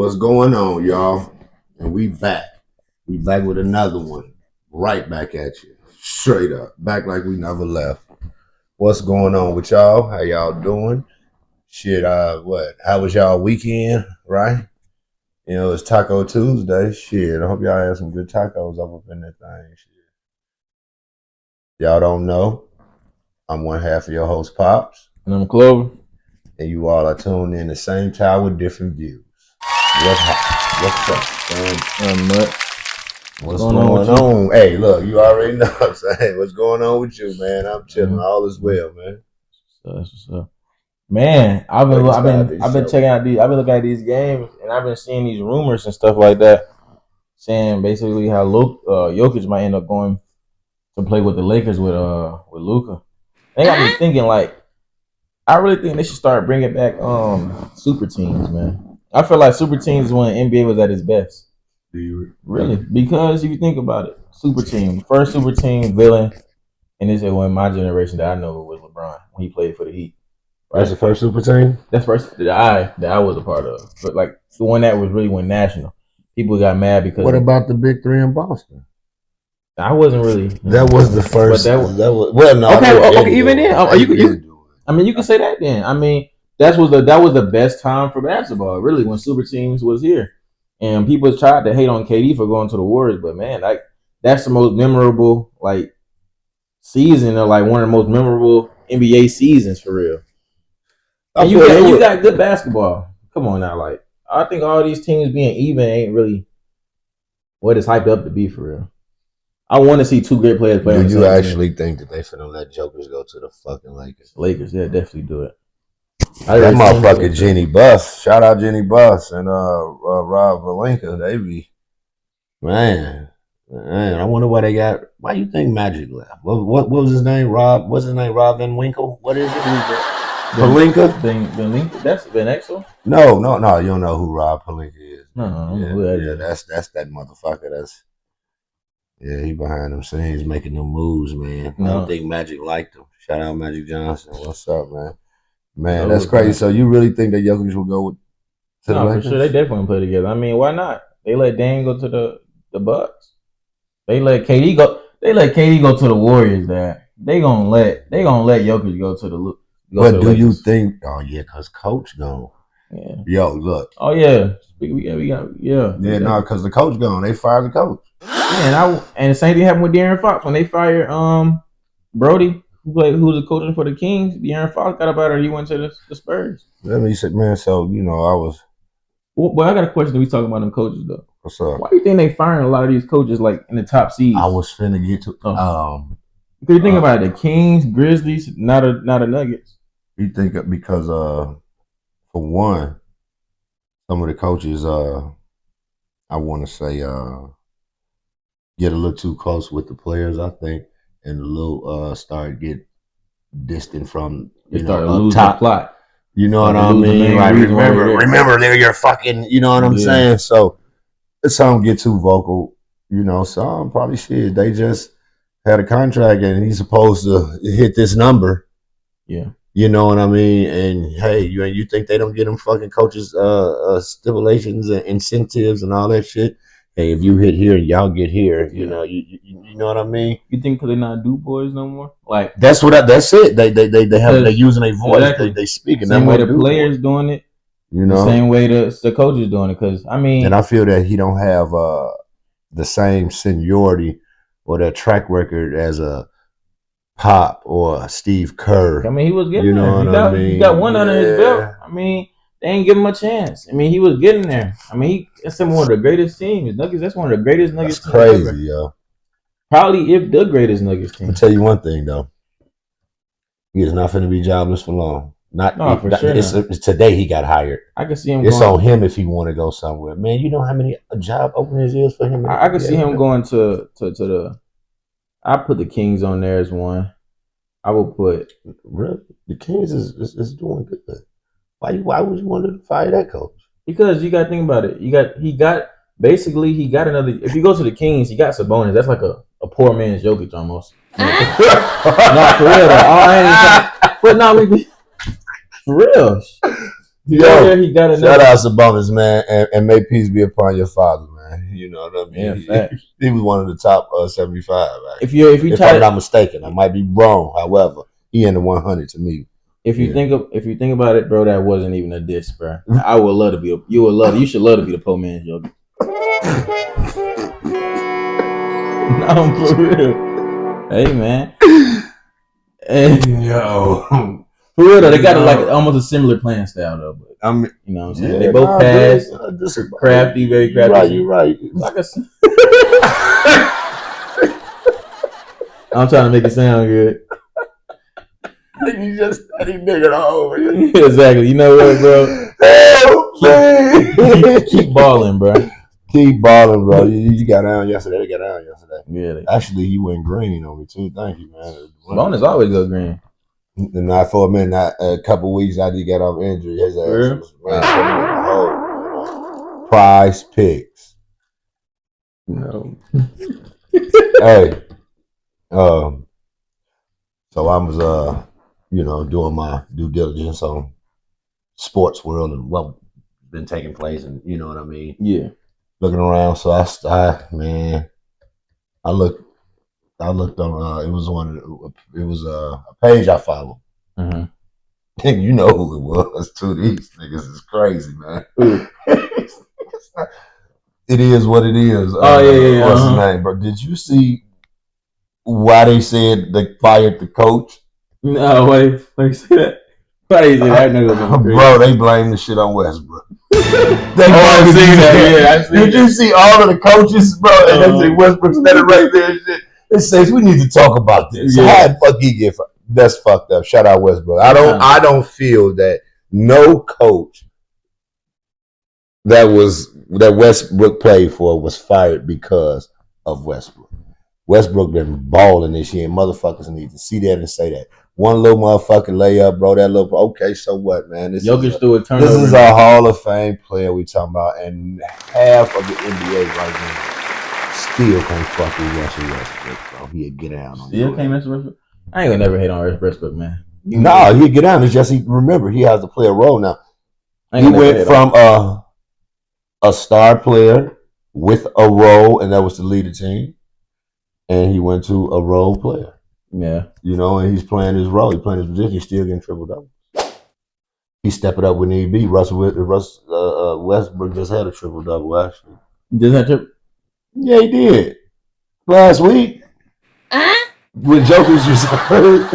What's going on, y'all? And we back. We back with another one. Right back at you. Straight up. Back like we never left. What's going on with y'all? How y'all doing? Shit, how was y'all weekend, right? You know, it's Taco Tuesday. Shit, I hope y'all had some good tacos up in that thing. Shit. Y'all don't know, I'm one half of your host, Pops. And I'm Clover. And you all are tuned in the same time with different views. What's up, man? What's going on? Hey, look, you already know what I'm saying. What's going on with you, man? I'm chilling. All is well, man. That's what's up. Man, I've been checking out these. I've been looking at these games, and I've been seeing these rumors and stuff like that, saying basically how Jokic might end up going to play with the Lakers with Luka. They got me thinking, like, I really think they should start bringing back super teams, man. I feel like super teams is when the NBA was at its best. Do you really? Because if you think about it, super team, first super team villain, and this is when my generation that I know was LeBron when he played for the Heat. Right? That's the first super team? That's first that I was a part of. But like the one that was really went national. People got mad because what about the Big Three in Boston? I wasn't really. That was the first. That was well, no. Okay. Even then, you can say that then. I mean, that was the best time for basketball, really, when super teams was here, and people tried to hate on KD for going to the Warriors, but man, like that's the most memorable like season, or like one of the most memorable NBA seasons for real. And you got good basketball. Come on now, like I think all these teams being even ain't really what it's hyped up to be for real. I want to see two great players play. Do you actually think that they finna let Jokers go to the fucking Lakers? Lakers, yeah, definitely do it. That motherfucker Jenny Buss. Shout out Jenny Buss and Rob Valenka. They be man. I wonder why they got. Why you think Magic left? What was his name? Rob. What's his name? Rob Van Winkle. What is it? Pelinka? Pelinka? That's Van Exel? No. You don't know who Rob Pelinka is. No, that's that motherfucker. He behind them scenes making them moves, man. I don't think Magic liked him. Shout out Magic Johnson. What's up, man? Man, that's crazy. So you really think that Jokic will go to the Lakers? For sure. They definitely play together. I mean, why not? They let Dame go to the Bucks. They let KD go. They let KD go to the Warriors. That they gonna let Jokic go to the. But do you think? Oh yeah, cause Coach gone. Yeah. Yo, look. Oh yeah. We got. No, cause the coach gone. They fired the coach. Yeah, and the same thing happened with De'Aaron Fox when they fired Brody, who was the coach for the Kings. De'Aaron Fox got up out there. He went to the Spurs. Let me say, man. So I was. Well, I got a question. We talking about them coaches though. What's up? Why do you think they firing a lot of these coaches like in the top seeds? I was finna get to. Because you think about it, the Kings, Grizzlies, not a Nuggets. You think because for one, some of the coaches I want to say get a little too close with the players, I think, and a little start get distant from up top. Plot. You know what I mean? Like remember they're your fucking. You know what I'm saying? So some get too vocal. Some probably shit. They just had a contract and he's supposed to hit this number. Yeah. You know what I mean? And hey, you think they don't get them fucking coaches stipulations and incentives and all that shit? Hey, if you hit here, y'all get here. You know what I mean? You think because they're not Du Boys no more? Like that's it. They're using a voice. Exactly. They speaking. Same way the players doing it. The same way the coaches doing it. Because and I feel that he don't have the same seniority or that track record as a Pop or Steve Kerr. I mean, he was getting there. He got one under his belt. I mean, they ain't give him a chance. I mean, he was getting there. I mean, that's one of the greatest teams. Nuggets, that's one of the greatest Nuggets teams. That's crazy, yo. Probably if the greatest Nuggets team. I'll tell you one thing, though. He is not going to be jobless for long. It's today he got hired. I can see him. It's on him if he want to go somewhere. Man, you know how many job openings is for him? I can see him going to the. I put the Kings on there as one. I will put the Kings is doing good. Why would you want to fire that coach? Because you got to think about it. He got another. If you go to the Kings, he got Sabonis. That's like a poor man's Jokic almost. No, for real though. For real. Yo, he got shout out Sabonis, man, and may peace be upon your father, man. You know what I mean? Yeah, he was one of the top 75. Actually. If I'm not mistaken, I might be wrong. However, he in the 100 to me. If you think about it, bro, that wasn't even a diss, bro. I would love to be. You should love to be the poor man's yogi. No, for real. Hey, man. Yo, for real though, they got almost a similar playing style though. But you know what I'm saying? Yeah, they both pass. Crafty, very crafty. You're right. Like I'm trying to make it sound good. You just study nigga over here. Exactly. You know what, bro? Keep balling, bro. Keep balling, bro. You got down yesterday. They got down yesterday. Yeah. Actually, he went green on me too. Thank you, man. Bonus always go green. Not for a minute. A couple weeks after he got off injury, his ass was ran in the hole. Prize picks. No. Hey. So I was doing my due diligence on sports world and what been taking place, and you know what I mean. Yeah. Looking around, so I looked on. It was a page I follow. Mm-hmm. And you know who it was too. These niggas is crazy, man. It is what it is. Yeah. What's his name, bro? Did you see why they said they fired the coach? No, wait, let me see that. Bro, they blame the shit on Westbrook. I've seen that. Yeah, I've seen Did you see all of the coaches, bro? And they say Westbrook's standing right there and shit. It says we need to talk about this. Yeah. How the fuck he get? That's fucked up. Shout out Westbrook. I don't feel that no coach that Westbrook played for was fired because of Westbrook. Westbrook been balling this year, and motherfuckers need to see that and say that. One little motherfucking layup, bro. That little okay, so what, man? This is a Hall of Fame player we talking about, and half of the NBA right now still can't fuck with Russell Westbrook, bro. He'd get down on still can't mess with Westbrook. I ain't gonna never hate on Westbrook, man. No, he'd get down. It's just remember he has to play a role now. He went from a star player with a role, and that was to lead the team, and he went to a role player. Yeah. You know, and he's playing his role. He's playing his position. He's still getting triple double. He's stepping up when need be. Westbrook just had a triple double, actually. Just had triple? Yeah, he did. Last week. When Joker's just hurt.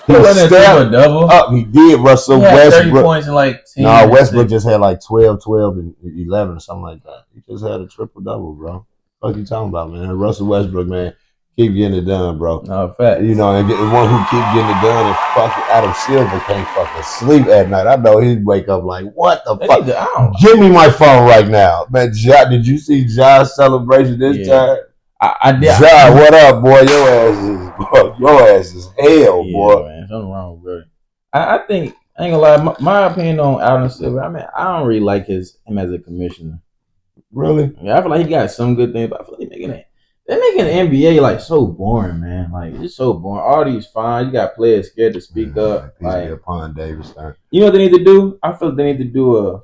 He stepped double. Up. He did. Russell Westbrook. 30 points in like 10. No, Westbrook just had like 12, and 11 or something like that. He just had a triple double, bro. What you talking about, man? Russell Westbrook, man. Keep getting it done, bro. No, fact. You know, and the one who keep getting it done and fucking Adam Silver can't fucking sleep at night. I know he'd wake up like, what the fuck? Give me my phone right now. Man, did you see Ja's celebration this time? I did. Ja, what up, boy? Your ass is hell, boy. Man, something wrong with it. I think, I ain't gonna lie, my opinion on Adam Silver, I mean, I don't really like him as a commissioner. Really? Yeah, I feel like he got some good things, but I feel like they're making the NBA like so boring, man. Like it's so boring. All these fines, you got players scared to speak up. Like upon Davis, you know what they need to do? I feel they need to do a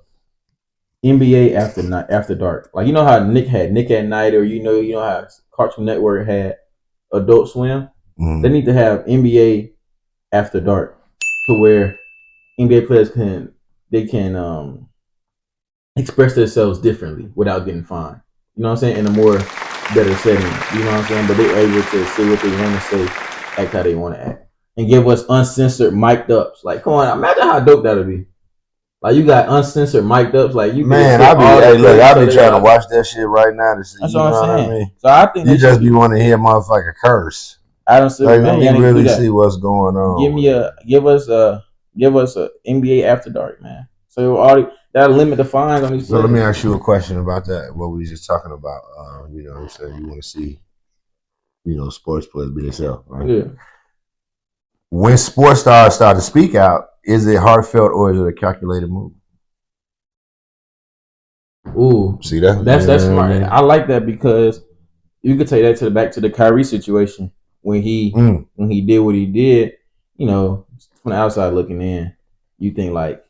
NBA after dark. Like you know how Nick at Night, or you know how Cartoon Network had Adult Swim. They need to have NBA after dark, to where NBA players can express themselves differently without getting fined. You know what I'm saying? In a more better setting, you know what I'm saying? But they're able to say what they want to say, act how they want to act, and give us uncensored mic'd ups. Like, come on, imagine how dope that'd be. Like, you got uncensored mic'd ups. Like, you man, I be trying to watch that shit right now to see. That's what I'm saying. What I mean? So I think you just be wanting to hear motherfucker curse. I don't see. Like, let me really see what's going on. Give us a NBA after dark, man. So that'll limit the fines on these. So let me ask you a question about that. What we were just talking about. You know, so you want to see, sports players be themselves, right? Yeah. When sports stars start to speak out, is it heartfelt or is it a calculated move? Ooh, see that? That's smart. I like that because you could take that back to the Kyrie situation when he did what he did. You know, from the outside looking in, you think like,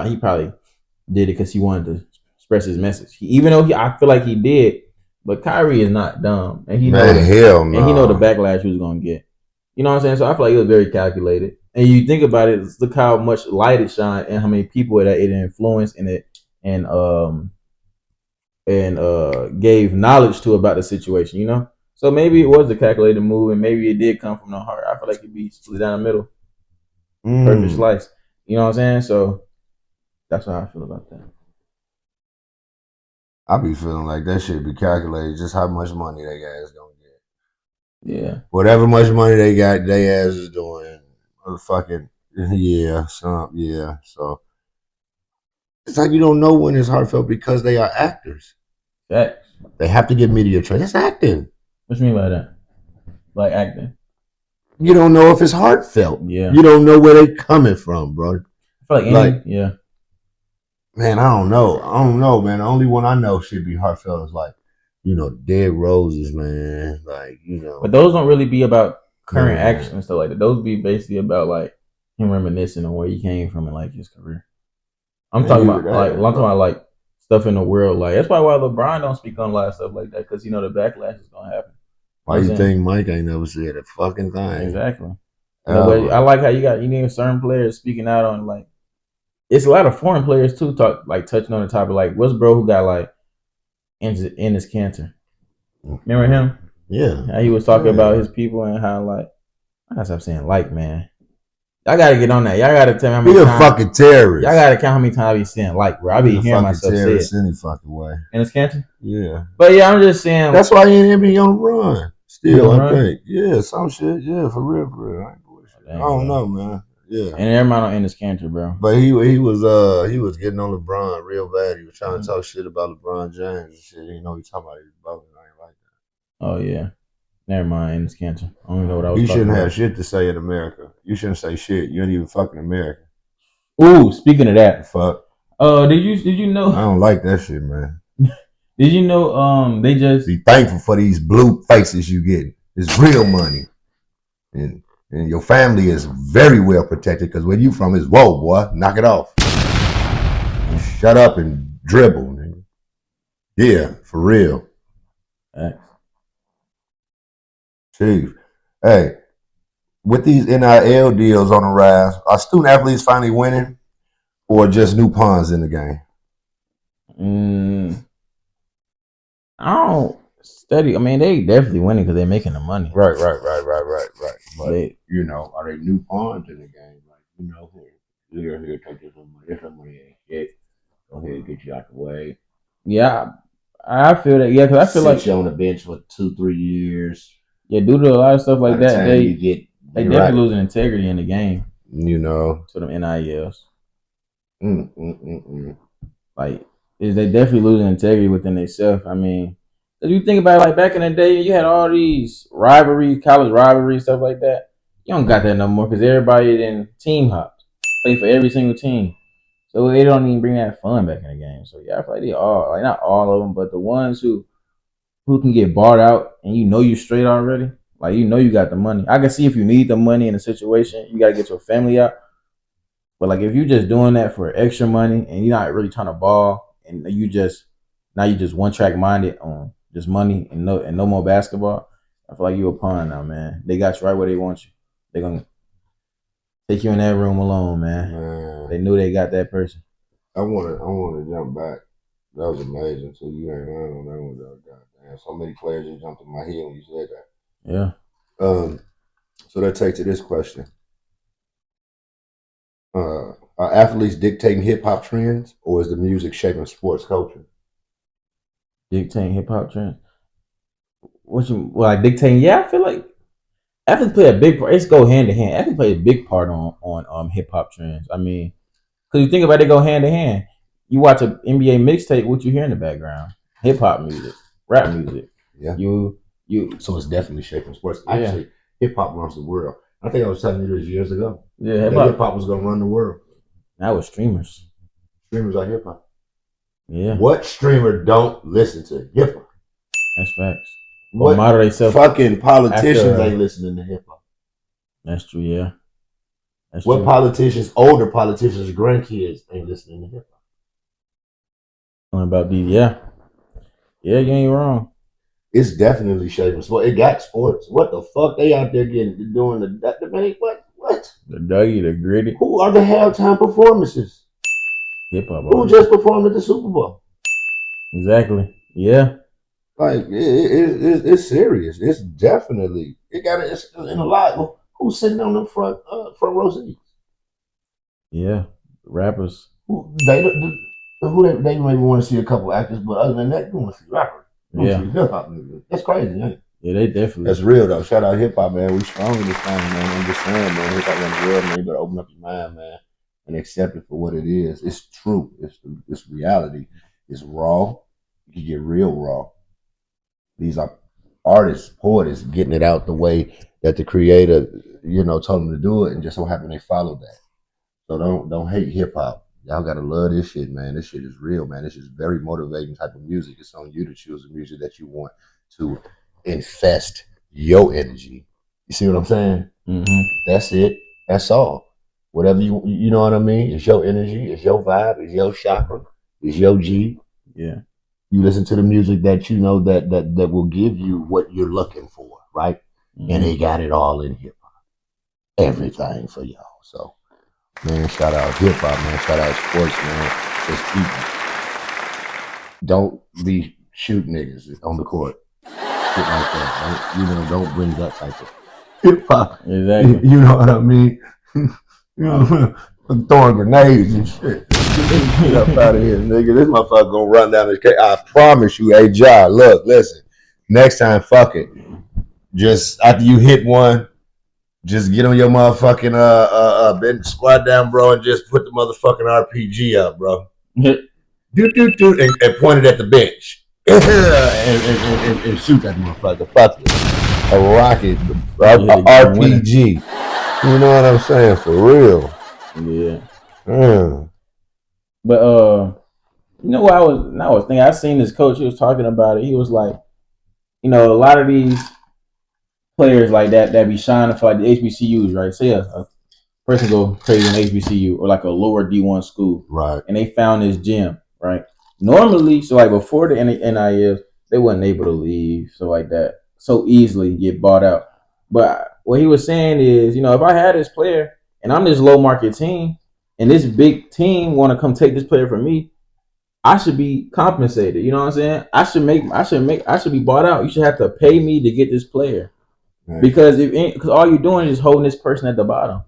He probably did it because he wanted to express his message. Even though I feel like he did, but Kyrie is not dumb, and he Man, hell no. he know the backlash he was gonna get. You know what I'm saying? So I feel like it was very calculated. And you think about it, look how much light it shined and how many people that it influenced and gave knowledge to about the situation. You know, so maybe it was a calculated move, and maybe it did come from the heart. I feel like it'd be split down the middle, perfect slice. You know what I'm saying? So that's how I feel about that. I be feeling like that shit be calculated just how much money they guys gonna get. Yeah. Whatever much money they got, they ass is doing. Fucking yeah, yeah. So it's like you don't know when it's heartfelt because they are actors. Facts. They have to get media trained. That's acting. What you mean by that? Like acting? You don't know if it's heartfelt. Yeah. You don't know where they coming from, bro. I feel like yeah. Man, I don't know, man. The only one I know should be heartfelt is like, Dead Roses, man. Like, But those don't really be about current action and stuff like that. Those be basically about like him reminiscing on where he came from and like his career. I'm talking about like stuff in the world. Like that's probably why LeBron don't speak on a lot of stuff like that because the backlash is gonna happen. Why you think Mike ain't never said a fucking thing? Exactly. But I like how you need certain players speaking out on like. It's a lot of foreign players too touching on the topic. Like what's bro who got like in his cancer? Remember him? Yeah. How he was talking about his people and how like I gotta stop saying like, man. Y'all gotta get on that. Y'all gotta tell me how many times. Be a fucking terrorist. Y'all gotta count how many times I be saying like, bro. I be hearing myself say it. Any fucking way. And it's cancer? Yeah. But yeah, I'm just saying. That's why he ain't be on the run. Still, I think. Yeah, some shit. Yeah, for real. I don't know, man. Yeah. And everybody don't end his cancer, bro. But he was getting on LeBron real bad. He was trying to talk shit about LeBron James and shit. You know, he talking about his brother. I ain't like that. Oh yeah. Never mind, end his cancer. I don't even know what I was talking about. You shouldn't have shit to say in America. You shouldn't say shit. You ain't even fucking American. Ooh, speaking of that. Fuck. Did you know? I don't like that shit, man. Did you know they just be thankful for these blue faces you get. It's real money. And your family is very well protected because where you from is whoa, boy, knock it off. Shut up and dribble, nigga. Yeah, for real. Chief. Hey, with these NIL deals on the rise, are student athletes finally winning or just new pawns in the game? I don't study. I mean, they definitely winning because they're making the money. Right. But, are they new pawns in the game? Like, here, take this money. This money ain't shit. Go ahead and get you out the way. Yeah, I feel that. Yeah, because I feel like you on the bench for 2-3 years. Yeah, due to a lot of stuff like that, they definitely losing integrity in the game. To them NILs. Like, they definitely losing integrity within themselves. I mean, if you think about it, like back in the day, you had all these rivalries, college rivalries, stuff like that. You don't got that no more because everybody then team hopped, play for every single team. So they don't even bring that fun back in the game. So yeah, I feel like they all, like not all of them, but the ones who can get bought out and you straight already, like you got the money. I can see if you need the money in a situation, you gotta get your family out. But like if you just doing that for extra money and you're not really trying to ball and you just one track minded on just money and no more basketball, I feel like you a pawn now, man. They got you right where they want you. They're gonna take you in that room alone, man. They knew they got that person. I wanna jump back. That was amazing. So you ain't lying on that one, though. Goddamn, so many players just jumped in my head when you said that. Yeah. So that takes to this question: Are athletes dictating hip hop trends, or is the music shaping sports culture? Dictating hip hop trends. Like dictating? Yeah, I feel like athletes play a big part. It's go hand in hand. Athletes play a big part on hip hop trends. I mean, because you think about it, they go hand in hand. You watch an NBA mixtape, what you hear in the background? Hip hop music, rap music. Yeah. You. So it's definitely shaping sports. Actually, hip hop runs the world. I think I was telling you this years ago. Yeah, hip hop was gonna run the world. Now it's streamers. Streamers are hip hop. Yeah. What streamer don't listen to hip hop? That's facts. What fucking politicians ain't listening to hip hop? That's true. Yeah. That's What true. politicians, older politicians, grandkids ain't listening to hip hop? About these, yeah, you ain't wrong. It's definitely shaping sport. It got sports. What the fuck they out there getting doing the man? What? The Dougie, the Gritty, Who are the halftime performances? hip hop Who artist. just performed at the Super Bowl? Exactly. Yeah. Like it's serious. It's definitely it got it's in a lot. Who's sitting on the front row seats? Yeah. Rappers. Who they maybe want to see a couple actors, but other than that, you want to see rappers. You want to Yeah. see hip hop niggas. That's crazy, ain't it? Yeah, they definitely. That's real though. Shout out hip hop, man. We strong in this thing, man. I'm just saying, man. Hip hop in the world, man. You better open up your mind, man, and accept it for what it is. It's true. It's reality. It's raw. You can get real raw. These are artists, poets getting it out the way that the creator, told them to do it, and just so happen they followed that. So don't hate hip hop. Y'all gotta love this shit, man. This shit is real, man. This is very motivating type of music. It's on you to choose the music that you want to infest your energy. You see what I'm saying? Mm-hmm. That's it. That's all. Whatever you know what I mean? It's your energy. It's your vibe. It's your chakra. It's your G. Yeah. You listen to the music that you know that will give you what you're looking for, right? Mm-hmm. And they got it all in hip hop. Everything for y'all. So, man, shout out hip hop, man. Shout out sports, man. Just don't be shooting niggas on the court. Shit like that. Don't bring that type of hip hop. Exactly. You know what I mean? Throwing grenades and shit. Get up out of here, nigga. This motherfucker gonna run down this case. I promise you, hey, Ja, look, listen. Next time, fuck it. Just after you hit one, just get on your motherfucking bench, squat down, bro, and just put the motherfucking RPG up, bro. And point it at the bench. and shoot that motherfucker. Fuck it. A rocket, a RPG. You know what I'm saying? For real. Yeah. But what I was thinking, I seen this coach, he was talking about it. He was like, a lot of these players like that be shining for like the HBCUs, right? Say a person go crazy in HBCU or like a lower D1 school. Right. And they found this gym, right? Normally, so like before the NIL, they wasn't able to leave, so like that, so easily get bought out. But what he was saying is, if I had this player and I'm this low market team and this big team want to come take this player from me, I should be compensated. You know what I'm saying? I should be bought out. You should have to pay me to get this player. Right. Because all you're doing is holding this person at the bottom.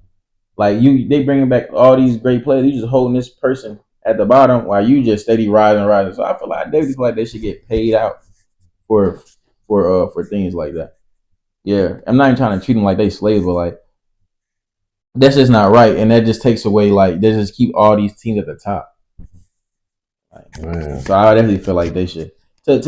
Like they bringing back all these great players. You just holding this person at the bottom while you just steady rising. So I feel like they should get paid out for things like that. Yeah, I'm not even trying to treat them like they slaves, but like that's just not right, and that just takes away they just keep all these teams at the top. So I definitely feel like they should to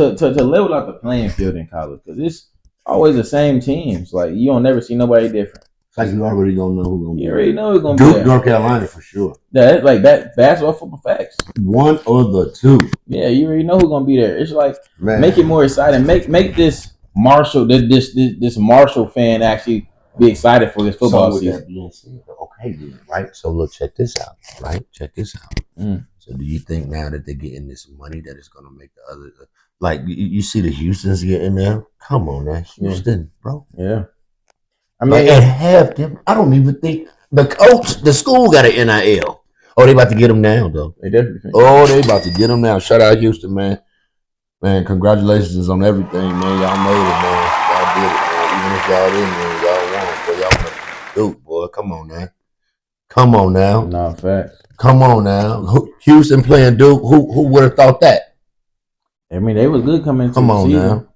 level out the playing field in college because it's always the same teams. Like you don't never see nobody different. It's like you already gonna know who's gonna be. You already know who's gonna be there. North Carolina for sure. Yeah, like that basketball, football facts. One or the two. Yeah, you already know who's gonna be there. It's like make it more exciting. Make this Marshall this Marshall fan actually be excited for this football season. That being said, okay, then, right? So look, check this out. Right? Check this out. So do you think now that they're getting this money that it's gonna make the other like you see the Houston's getting there? Come on now, Houston, bro. Yeah. I mean, and half them, I don't even think the school got an NIL. Oh, they about to get them now, though. They definitely. They about to get them now. Shout out Houston, man. Man, congratulations on everything, man. Y'all made it, man. Y'all did it, man. Even if y'all didn't win, y'all won. Boy, y'all must do, boy. Come on now. Come on now. No, facts. Come on now. Houston playing Duke. Who would have thought that? I mean, they was good coming into the season. Now.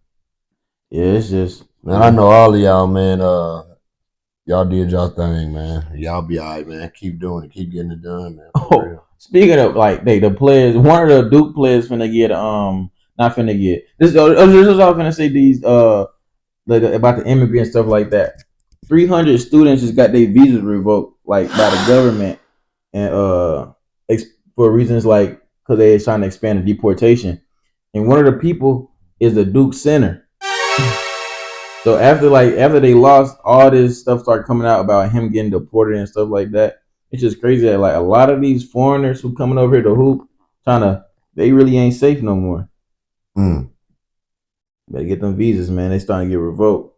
Yeah, it's just. Man, I know all of y'all, man. Y'all did y'all thing, man. Y'all be all right, man. Keep doing it. Keep getting it done, man. Speaking of like the players, one of the Duke players finna get not finna get this. This is all finna say these about the immigrant stuff like that. 300 students just got their visas revoked like by the government and for reasons like because they are trying to expand the deportation. And one of the people is the Duke center. So after they lost, all this stuff started coming out about him getting deported and stuff like that. It's just crazy that like a lot of these foreigners who coming over here to hoop, they really ain't safe no more. Better get them visas, man. They starting to get revoked.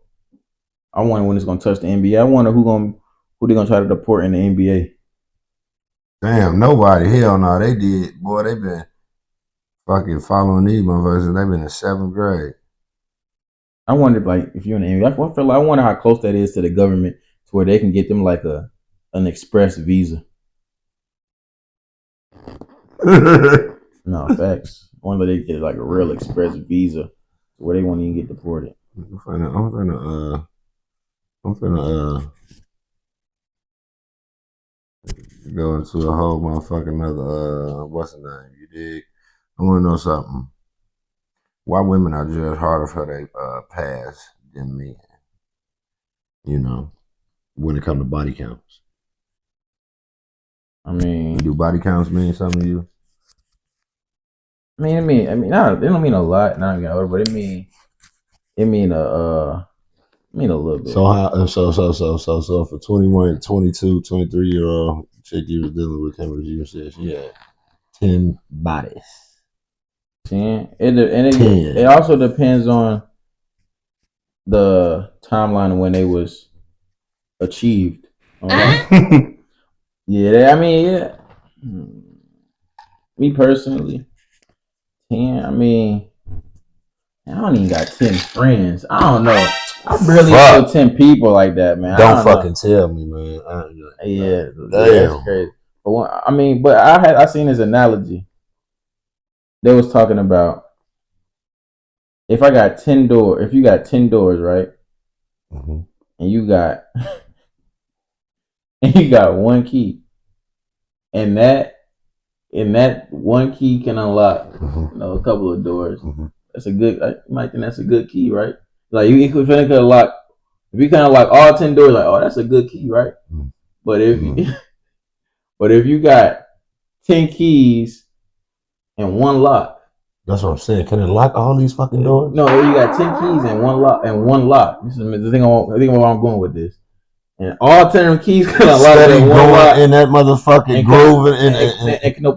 I wonder when it's gonna touch the NBA. I wonder who they gonna try to deport in the NBA. Damn, nobody. Hell no, they did. Boy, they been fucking following these motherfuckers and they been in 7th grade. I wonder if you're in the NBA. I wonder how close that is to the government to where they can get them like an express visa. No facts. I wonder if they get like a real express visa where they won't even get deported. I'm finna go into a whole motherfucking other what's the name? You dig? I wanna know something. Why women are judged harder for their past than men? You know, when it comes to body counts. I mean, do body counts mean something to you? It don't mean a lot. Not even older, but it mean a little bit. So how so for 21, 22, 23-year-old chick you was dealing with, you said she had 10 bodies. 10. It also depends on the timeline when they was achieved. Yeah. Me personally, 10. I don't even got 10 friends. I don't know. I barely know 10 people like that, man. Don't fucking tell me, man. Yeah, that's crazy. But I seen this analogy. They was talking about if you got 10 doors, right? Mm-hmm. And you got one key, and that one key can unlock, a couple of doors. Mm-hmm. I might think that's a good key, right? Like you could unlock. If you can unlock all 10 doors, like, oh, that's a good key, right? Mm-hmm. But if you got 10 keys and one lock. That's what I'm saying. Can it lock all these fucking doors? No, you got 10 keys and one lock. This is the thing. I think where I'm going with this. And all 10 of them keys can unlock that one lock in that motherfucking groove,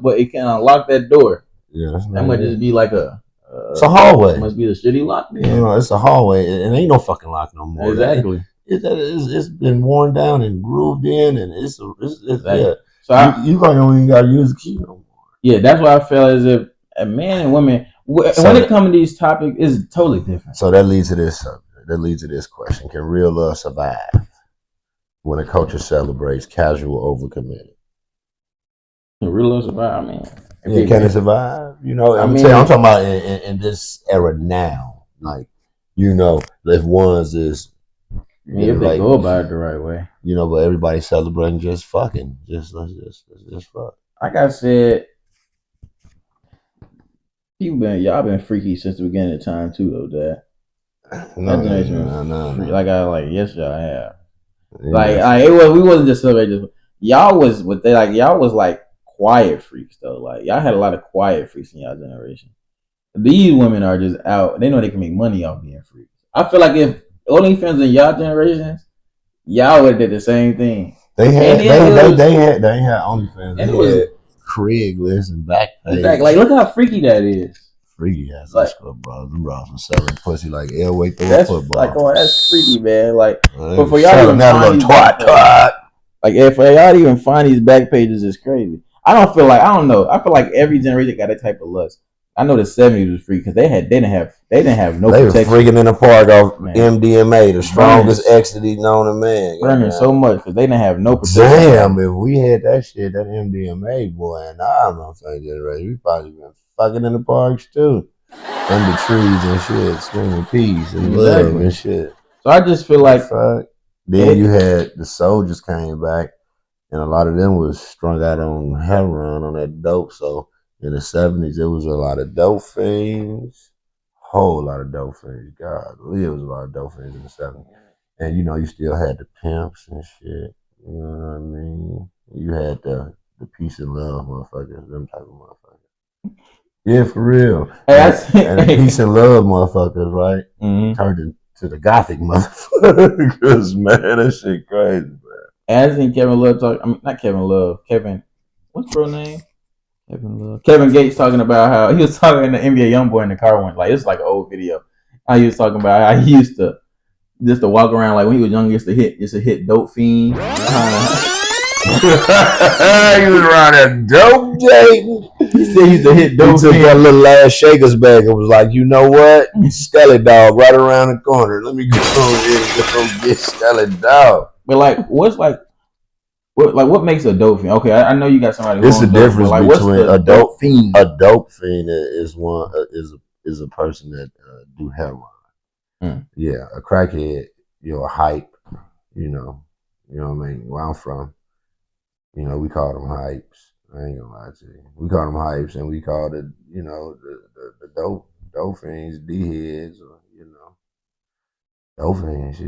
but it can unlock that door. Yeah, that might just be like it's a hallway. It must be the shitty lock. No, it's a hallway. It ain't no fucking lock no more. Exactly. It's been worn down and grooved in, and it's exactly. Yeah. So you probably don't even gotta use the key no more. Yeah, that's why I feel as if a man and women, when it comes to these topics, is totally different. So that leads to this subject. That leads to this question: can real love survive when a culture celebrates casual overcommitted? Can real love survive? Can it survive? I'm talking about in this era now. Like, if one's is. If they go about it the right way. But everybody's celebrating just fucking. Let's just fuck. Like I said, y'all been freaky since the beginning of time too, though, Dad. No. Yes, y'all have. We wasn't just celebrating. Y'all was like quiet freaks though. Like y'all had a lot of quiet freaks in y'all generation. These women are just out. They know they can make money off being freaks. I feel like if OnlyFans in y'all generations, y'all would have did the same thing. They had OnlyFans. They had Craigslist and Backpage. Exactly. Like, look how freaky that is. Freaky ass bro. Them bros from selling pussy like Elway through a football. Like, oh, that's freaky, man. Like, but for y'all to find these for y'all to even find these back pages is crazy. I don't know. I feel like every generation got a type of lust. I know the 70s was free because they didn't have no protection. They were freaking in the park off MDMA, the strongest ecstasy known to man. Burning so much because they didn't have no protection. Damn, if we had that shit, that MDMA, boy, and I don't know if I generation, we probably been fucking in the parks too. Under trees and shit, screaming peace and love and shit. So I just feel like then you had the soldiers came back, and a lot of them was strung out on heroin, on that dope. So in the 70s, there was a lot of dope fiends, whole lot of dope fiends. God, it was a lot of dope fiends in the 70s. And you still had the pimps and shit. You know what I mean? You had the peace and love motherfuckers, them type of motherfuckers. Yeah, for real. And the peace and love motherfuckers, right? Mm-hmm. to the gothic motherfucker. Cause man, that shit crazy. As in Kevin Love talk. I mean, not Kevin Love. Kevin. What's bro name? Kevin Love. Kevin Gates talking about how he was talking to NBA YoungBoy in the car one. Like it's like an old video. How he was talking about how he used to just to walk around like when he was young, just to hit dope fiend. He was around that dope Jay. He said he used to hit dope. He took that little ass Shakers bag and was like, you know what? Skelly Dog right around the corner. Let me go and get Skelly Dog. But like, what makes a dope fiend? Okay, I know you got somebody. It's a difference like, between a dope fiend. A dope fiend is one is a person that do heroin. Yeah, a crackhead. You're a hype. You know what I mean. Where I'm from, we call them hypes. I ain't gonna lie to you. We call them hypes, and we call the the dope fiends D heads, or dope fiends.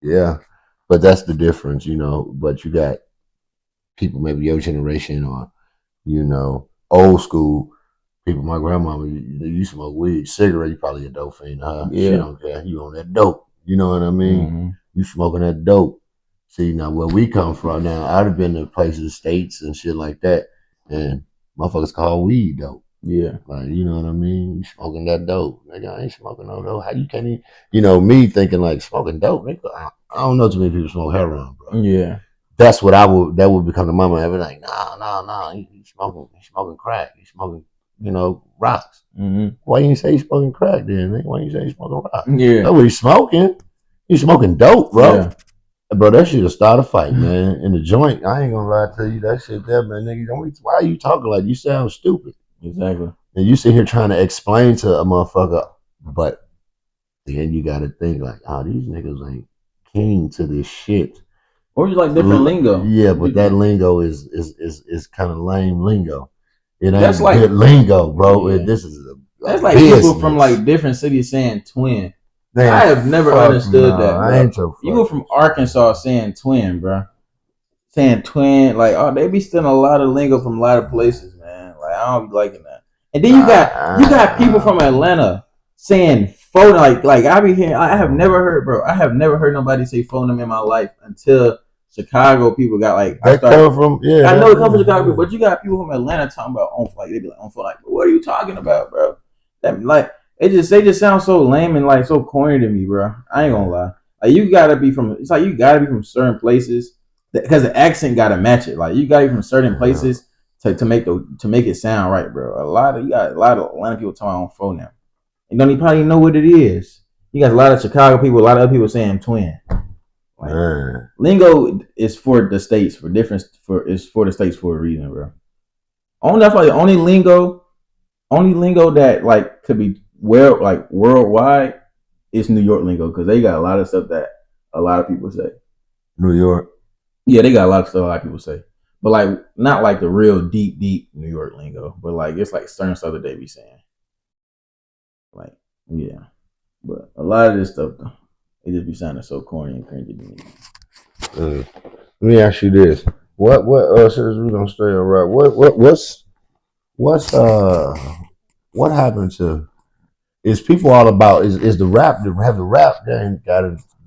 Yeah. But that's the difference, But you got people, maybe your generation, or old school people. My grandmama, you smoke weed, cigarette, you probably a dope fiend, huh? Yeah. She don't care. You on that dope. You know what I mean? Mm-hmm. You smoking that dope. See, now where we come from now, I'd have been to places, states and shit like that, and motherfuckers call weed dope. Yeah. Like, you know what I mean? You smoking that dope. Nigga, I ain't smoking no dope. How you can't even, me thinking like smoking dope, nigga, I don't know too many people smoke heroin, bro. Yeah. That's what that would become the mama. I'd be like, nah, you smoking crack. You smoking, rocks. Mm-hmm. Why you ain't say you smoking crack then, nigga? Why you say you smoking rocks? Yeah. That's what he's smoking. He's smoking dope, bro. Yeah. Bro, that shit'll start a fight, man. In the joint, I ain't gonna lie to you, that shit there, man, nigga. Why are you talking like you sound stupid? Exactly. And you sit here trying to explain to a motherfucker, but then you gotta think like, these niggas ain't king to this shit. Or you like different lingo. Yeah, but that lingo is kind of lame lingo. It ain't that's like good lingo, bro. Yeah. This is that's like business. People from like different cities saying twin. Man, I have never understood that, bro. You go from Arkansas saying twin, bro. Saying twin, like, they be stealing a lot of lingo from a lot of places, man. Like, I don't be liking that. And then you got people from Atlanta saying phone, like I be hearing. I have never heard nobody say phone in my life until Chicago people got like. I know it comes from Chicago, but you got people from Atlanta talking about on flight. They be like on flight. What are you talking about, bro? That like. They just sound so lame and like so corny to me, bro. I ain't gonna lie. Like you gotta be from certain places because the accent gotta match it. Like you gotta be from certain places to make it sound right, bro. You got a lot of Atlanta people talking on phone now. You don't even probably know what it is. You got a lot of Chicago people, a lot of other people saying twin. Like, lingo is for the states for the states for a reason, bro. Only lingo that like could be worldwide is New York lingo because they got a lot of stuff that a lot of people say. New York. Yeah, they got a lot of stuff a lot of people say, but like not like the real deep New York lingo, but like it's like certain stuff that they be saying. Like yeah, but a lot of this stuff though, it just be sounding so corny and cringy to me. Let me ask you this: what since we don't stay on rap, what happened to? Is people all about is the rap game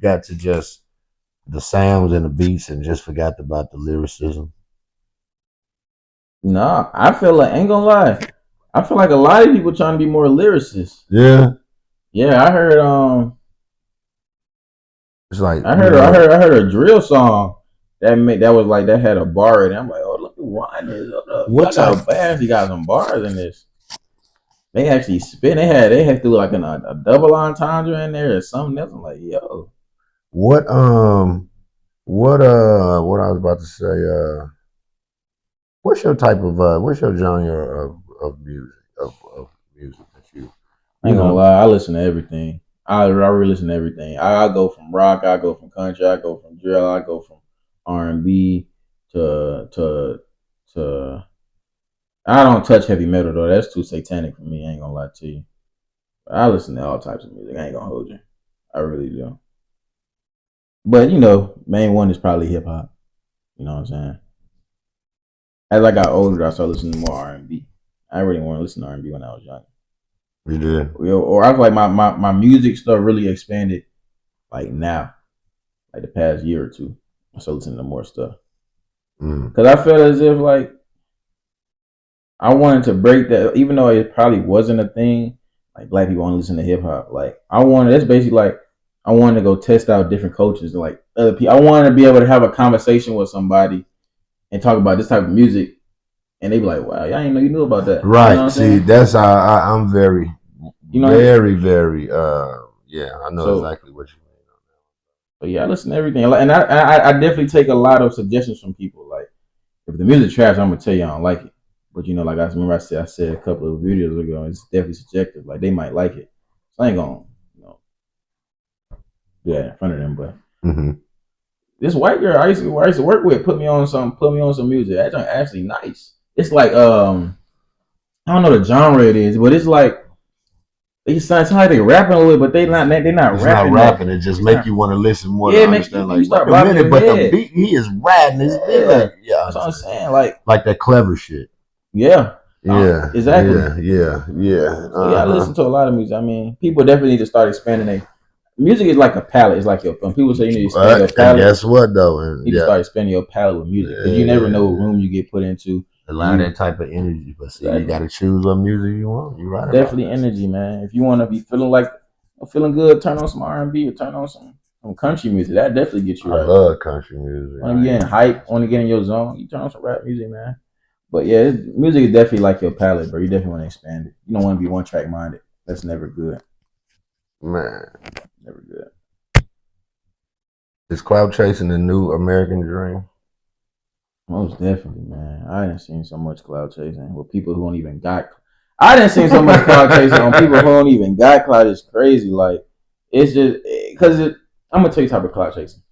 got to just the sounds and the beats and just forgot about the lyricism? Nah, I feel like ain't gonna lie. I feel like a lot of people trying to be more lyricists. Yeah. Yeah, I heard it's like I heard a drill song that had a bar in it. I'm like, oh look who rhyme is. What type of he got some bars in this. They actually spin. They had to do like a double entendre in there or something else. I'm like, yo. What I was about to say, what's your genre of music that you I ain't gonna lie, I listen to everything. I really listen to everything. I go from rock, I go from country, I go from drill, I go from R&B to I don't touch heavy metal though. That's too satanic for me. I ain't gonna lie to you. I listen to all types of music. I ain't gonna hold you. I really do. But main one is probably hip hop. You know what I'm saying? As I got older, I started listening to more R&B. I really want to listen to R&B when I was young. You did. Or I feel like my music stuff really expanded like now, like the past year or two. I started listening to more stuff. Because I felt as if like I wanted to break that, even though it probably wasn't a thing. Like black people want to listen to hip hop. Like I wanted, that's basically like I wanted to go test out different cultures. Like other people, I wanted to be able to have a conversation with somebody and talk about this type of music, and they be like, "Wow, y'all didn't know you knew about that." Right. You know what I'm See, saying? that's how I'm very, You know, very. Yeah, I know so exactly what you mean. but yeah, I listen to everything, and I definitely take a lot of suggestions from people. Like if the music trash, I'm gonna tell you I don't like it. But you know, like I remember I said a couple of videos ago, it's definitely subjective. Like they might like it, so I ain't gonna do that in front of them. But this white girl I used to work with put me on some music. That's actually nice. It's like I don't know the genre it is, but it's like they sound like they rapping a little, but they not It's not rapping that. rapping. It just make you want to listen more to Yeah, make understand. you Like, wait start a bobbing minute, your but the head. beat he is riding his beat. Yeah, Like, yeah, I that's what I'm understand. saying. Like that clever shit. Yeah, exactly. Yeah. So yeah, I listen to a lot of music. I mean, people definitely need to start expanding their music. Is like a palette. It's like when people say you need to expand your And palette, guess what though? And you need to start expanding your palette with music because you never know what room you get put into. A lot of that type of energy, but see, you got to choose what music you want. You right about Definitely energy, man. If you want to be feeling good, turn on some R&B or turn on some country music. That definitely gets you I right. love country music. Want to get in hype, want to get in your zone, you turn on some rap music, man. But yeah, music is definitely like your palette, bro. You definitely want to expand it. You don't want to be one track minded. That's never good. Man, Never good. is cloud chasing the new American dream? Most definitely, man. I didn't seen so much cloud chasing with people who don't even got. I didn't see so much cloud chasing on people who don't even got cloud. It's crazy. Like it's just because I'm gonna tell you type of cloud chasing.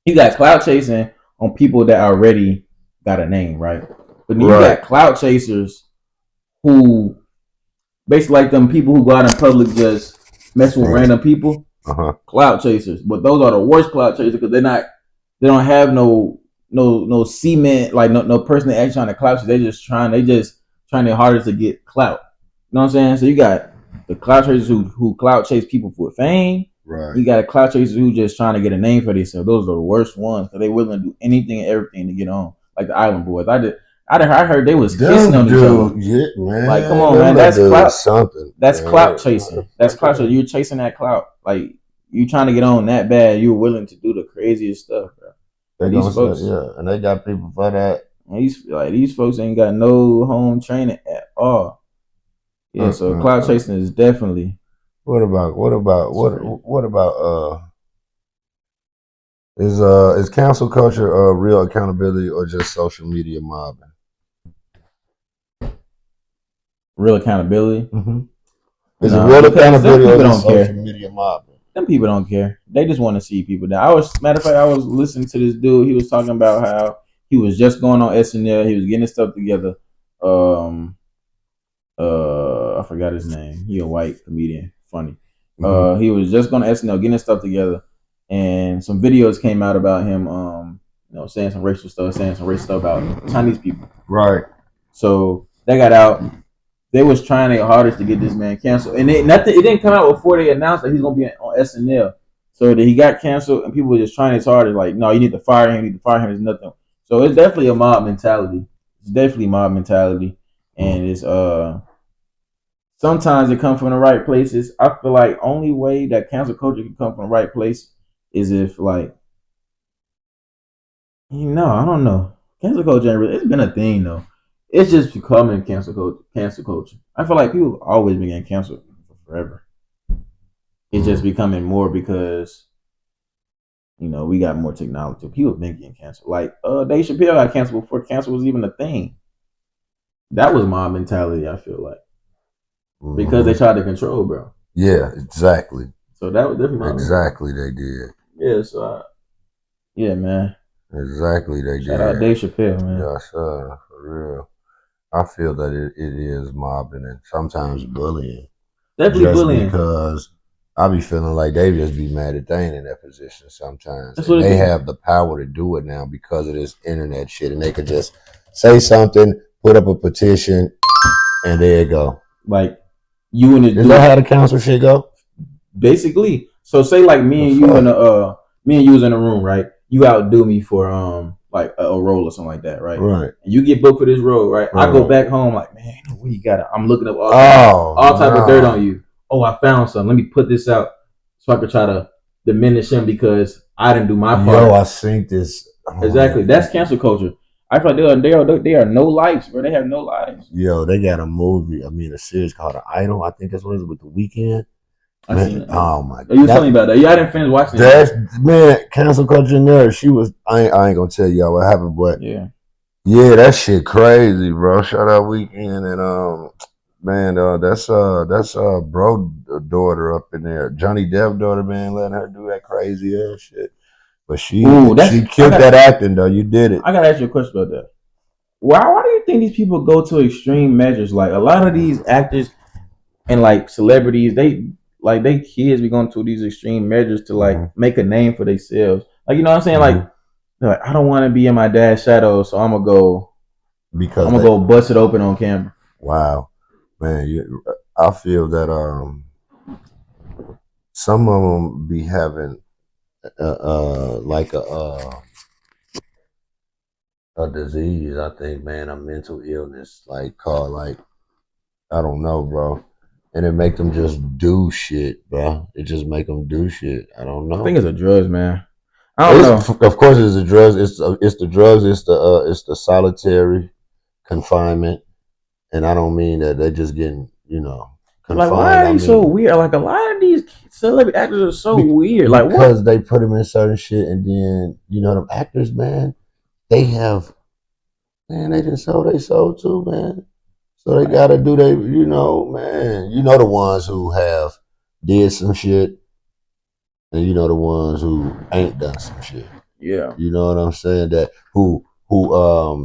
You got cloud chasing on people that already got a name, right? But then you got cloud chasers who basically like them people who go out in public just mess with random people. Cloud chasers, but those are the worst cloud chasers because they don't have no cement, like no person that actually trying to clout you. They just trying their hardest to get clout. You know what I'm saying? So you got the clout chasers who clout chase people for fame. Right. You got a clout chasers who just trying to get a name for themselves. Those are the worst ones because they willing to do anything and everything to get on. Like the Island Boys. I heard they was kissing on each other. Yeah, man. Like, come on, man. That's clout. Something. That's clout chasing. That's clout chasing. You're chasing that clout. Like you trying to get on that bad. You're willing to do the craziest stuff, bro. These folks, and they got people for that. These folks ain't got no home training at all. Yeah, so cloud chasing is definitely. What about is cancel culture real accountability or just social media mobbing? Real accountability. Is it real accountability or just social care. Media mobbing? Them people don't care. They just want to see people down. Matter of fact, I was listening to this dude. He was talking about how he was just going on SNL. He was getting his stuff together. I forgot his name. He a white comedian, funny. He was just going to SNL, getting his stuff together, and some videos came out about him, saying some racial stuff about Chinese people. Right. So they got out. They was trying their hardest to get this man canceled, and it didn't come out before they announced that he's gonna be on SNL. So that he got canceled, and people were just trying his hardest, like, no, you need to fire him. You need to fire him. There's nothing. So it's definitely a mob mentality. It's definitely mob mentality, and it's sometimes it comes from the right places. I feel like only way that cancel culture can come from the right place is if I don't know. Cancel culture ain't really, it's been a thing though. It's just becoming cancel culture. I feel like people have always been getting canceled forever. It's just becoming more because we got more technology. People have been getting canceled. Like Dave Chappelle got canceled before cancel was even a thing. That was mob mentality, I feel like. Because they tried to control, bro. Yeah, exactly. So that was different. Exactly, they did. Yeah, so yeah, man. Exactly, they did. Shout out Dave Chappelle, man. Yes, sir, for real. I feel that it is mobbing and sometimes bullying. Definitely bullying. Because I be feeling like they just be mad that they ain't in that position sometimes. And they have the power to do it now because of this internet shit, and they could just say something, put up a petition, and there you go. Like You and this Is dude. that how the council shit go? Basically. So say like me and you was in a room, right? You outdo me for like a role or something like that, right? Right. And you get booked for this role, right? I go back home like, man, we got it. I'm looking up all type of dirt on you. Oh, I found something. Let me put this out so I could try to diminish him because I didn't do my part. Yo, I think this. Exactly. That's cancel culture. I feel like they are no lives, bro. They have no lives. Yo, they got a series called Idol. I think that's what it is with the Weeknd. I seen it. Oh my god. You telling me about that? Yeah, I didn't finish watching it. Man, cancel culture in there. She was I ain't gonna tell y'all what happened, but yeah, that shit crazy, bro. Shout out Weeknd and man, that's bro daughter up in there. Johnny Depp daughter, man, letting her do that crazy ass shit. But she killed that acting though. You did it. I gotta ask you a question about that. Why do you think these people go to extreme measures? Like a lot of these actors and like celebrities, they kids be going to these extreme measures to like make a name for themselves. Like you know what I'm saying? Like I don't want to be in my dad's shadow, so I'm gonna go bust it open on camera. Wow, man, I feel that some of them be having like a disease. I think, man, a mental illness, like called like I don't know, bro. And it make them just do shit, bro. It just make them do shit. I don't know. I think it's a drugs, man. I don't know. Of course, it's the drugs. It's the drugs. It's the solitary confinement. And I don't mean that they're just getting confined. Like why are they so weird? Like a lot of these celebrity actors are so weird. Like because they put them in certain shit, and then them actors, man, they just sold they soul too, man. So they gotta do man. The ones who have did some shit, and the ones who ain't done some shit. Yeah. You know what I'm saying? That who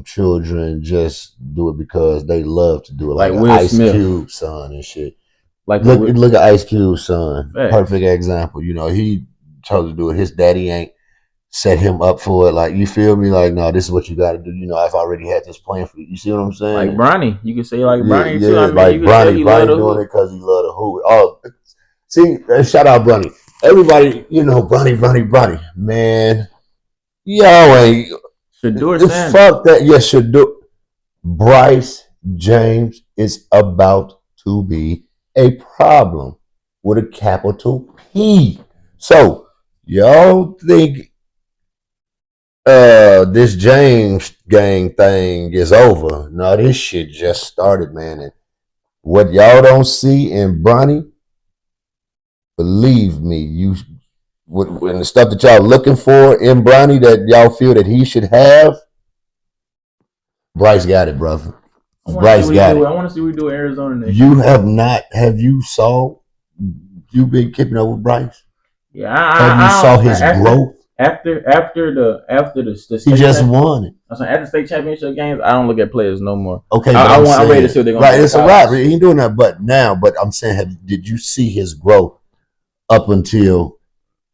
children just do it because they love to do it, like Will Ice Smith. Cube son and shit. Like look at Ice Cube's son. Facts. Perfect example. He chose to do it. His daddy ain't set him up for it. Like, you feel me? Like, no, this is what you got to do. I've already had this plan for you. You see what I'm saying? Like Bronny, you can say like Bronny too. I mean, like Bronny doing it because he love the hoop. Oh, see, shout out Bronny. Everybody, Bronny, man. Y'all ain't. Fuck that. Yes, Shador. Bryce James is about to be a problem with a capital P. So, y'all think this James gang thing is over? No, this shit just started, man. And what y'all don't see in Bronny, believe me, when the stuff that y'all looking for in Bronny that y'all feel that he should have, Bryce got it, brother. Bryce got it. I want to see what we do in Arizona next year. You have not. Have you been keeping up with Bryce? Yeah, have you saw his growth? After the he just won it. After state championship games, I don't look at players no more. Okay, I'm ready to see what they're gonna do. Right, it's a wrap. He ain't doing that, but I'm saying, did you see his growth up until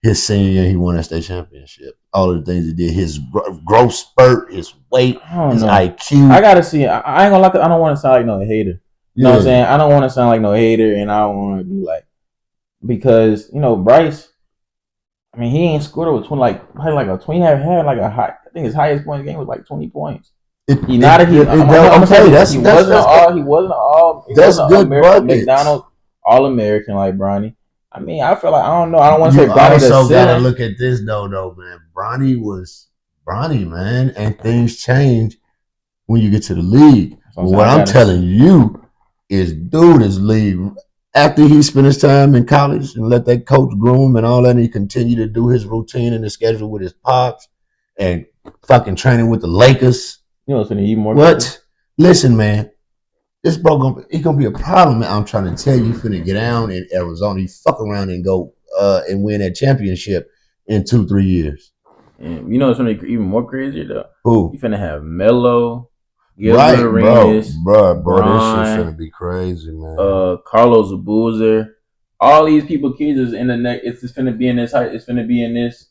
his senior year? He won that state championship. All of the things he did, his growth spurt, his weight, his IQ. I gotta see. I ain't gonna lie. I don't want to sound like no hater. You know what I'm saying? I don't want to sound like no hater, and I don't want to be like, because Bryce. I mean, he ain't scored over 20, like a 20. Had like a high. I think his highest point game was like 20 points. He wasn't all. That's good. McDonald's All-American like Bronny. I mean, I feel like I don't know. I don't want to say Bronny. You also gotta look at this though, man. Bronny was Bronny, man, and things change when you get to the league. What I'm telling you is, dude, is league. After he spent his time in college and let that coach groom and all that, and he continued to do his routine and his schedule with his pops and fucking training with the Lakers. It's gonna eat more. What? Listen, man, this bro he gonna be a problem. Man. I'm trying to tell you, finna get down in Arizona. You fuck around and go and win that championship in 2-3 years. And it's gonna be even more crazier though. Who? You finna have Melo. Right, bro, this shit's gonna be crazy, man. Carlos Boozer, all these people, kids is in the next. It's just gonna be in this. It's gonna be in this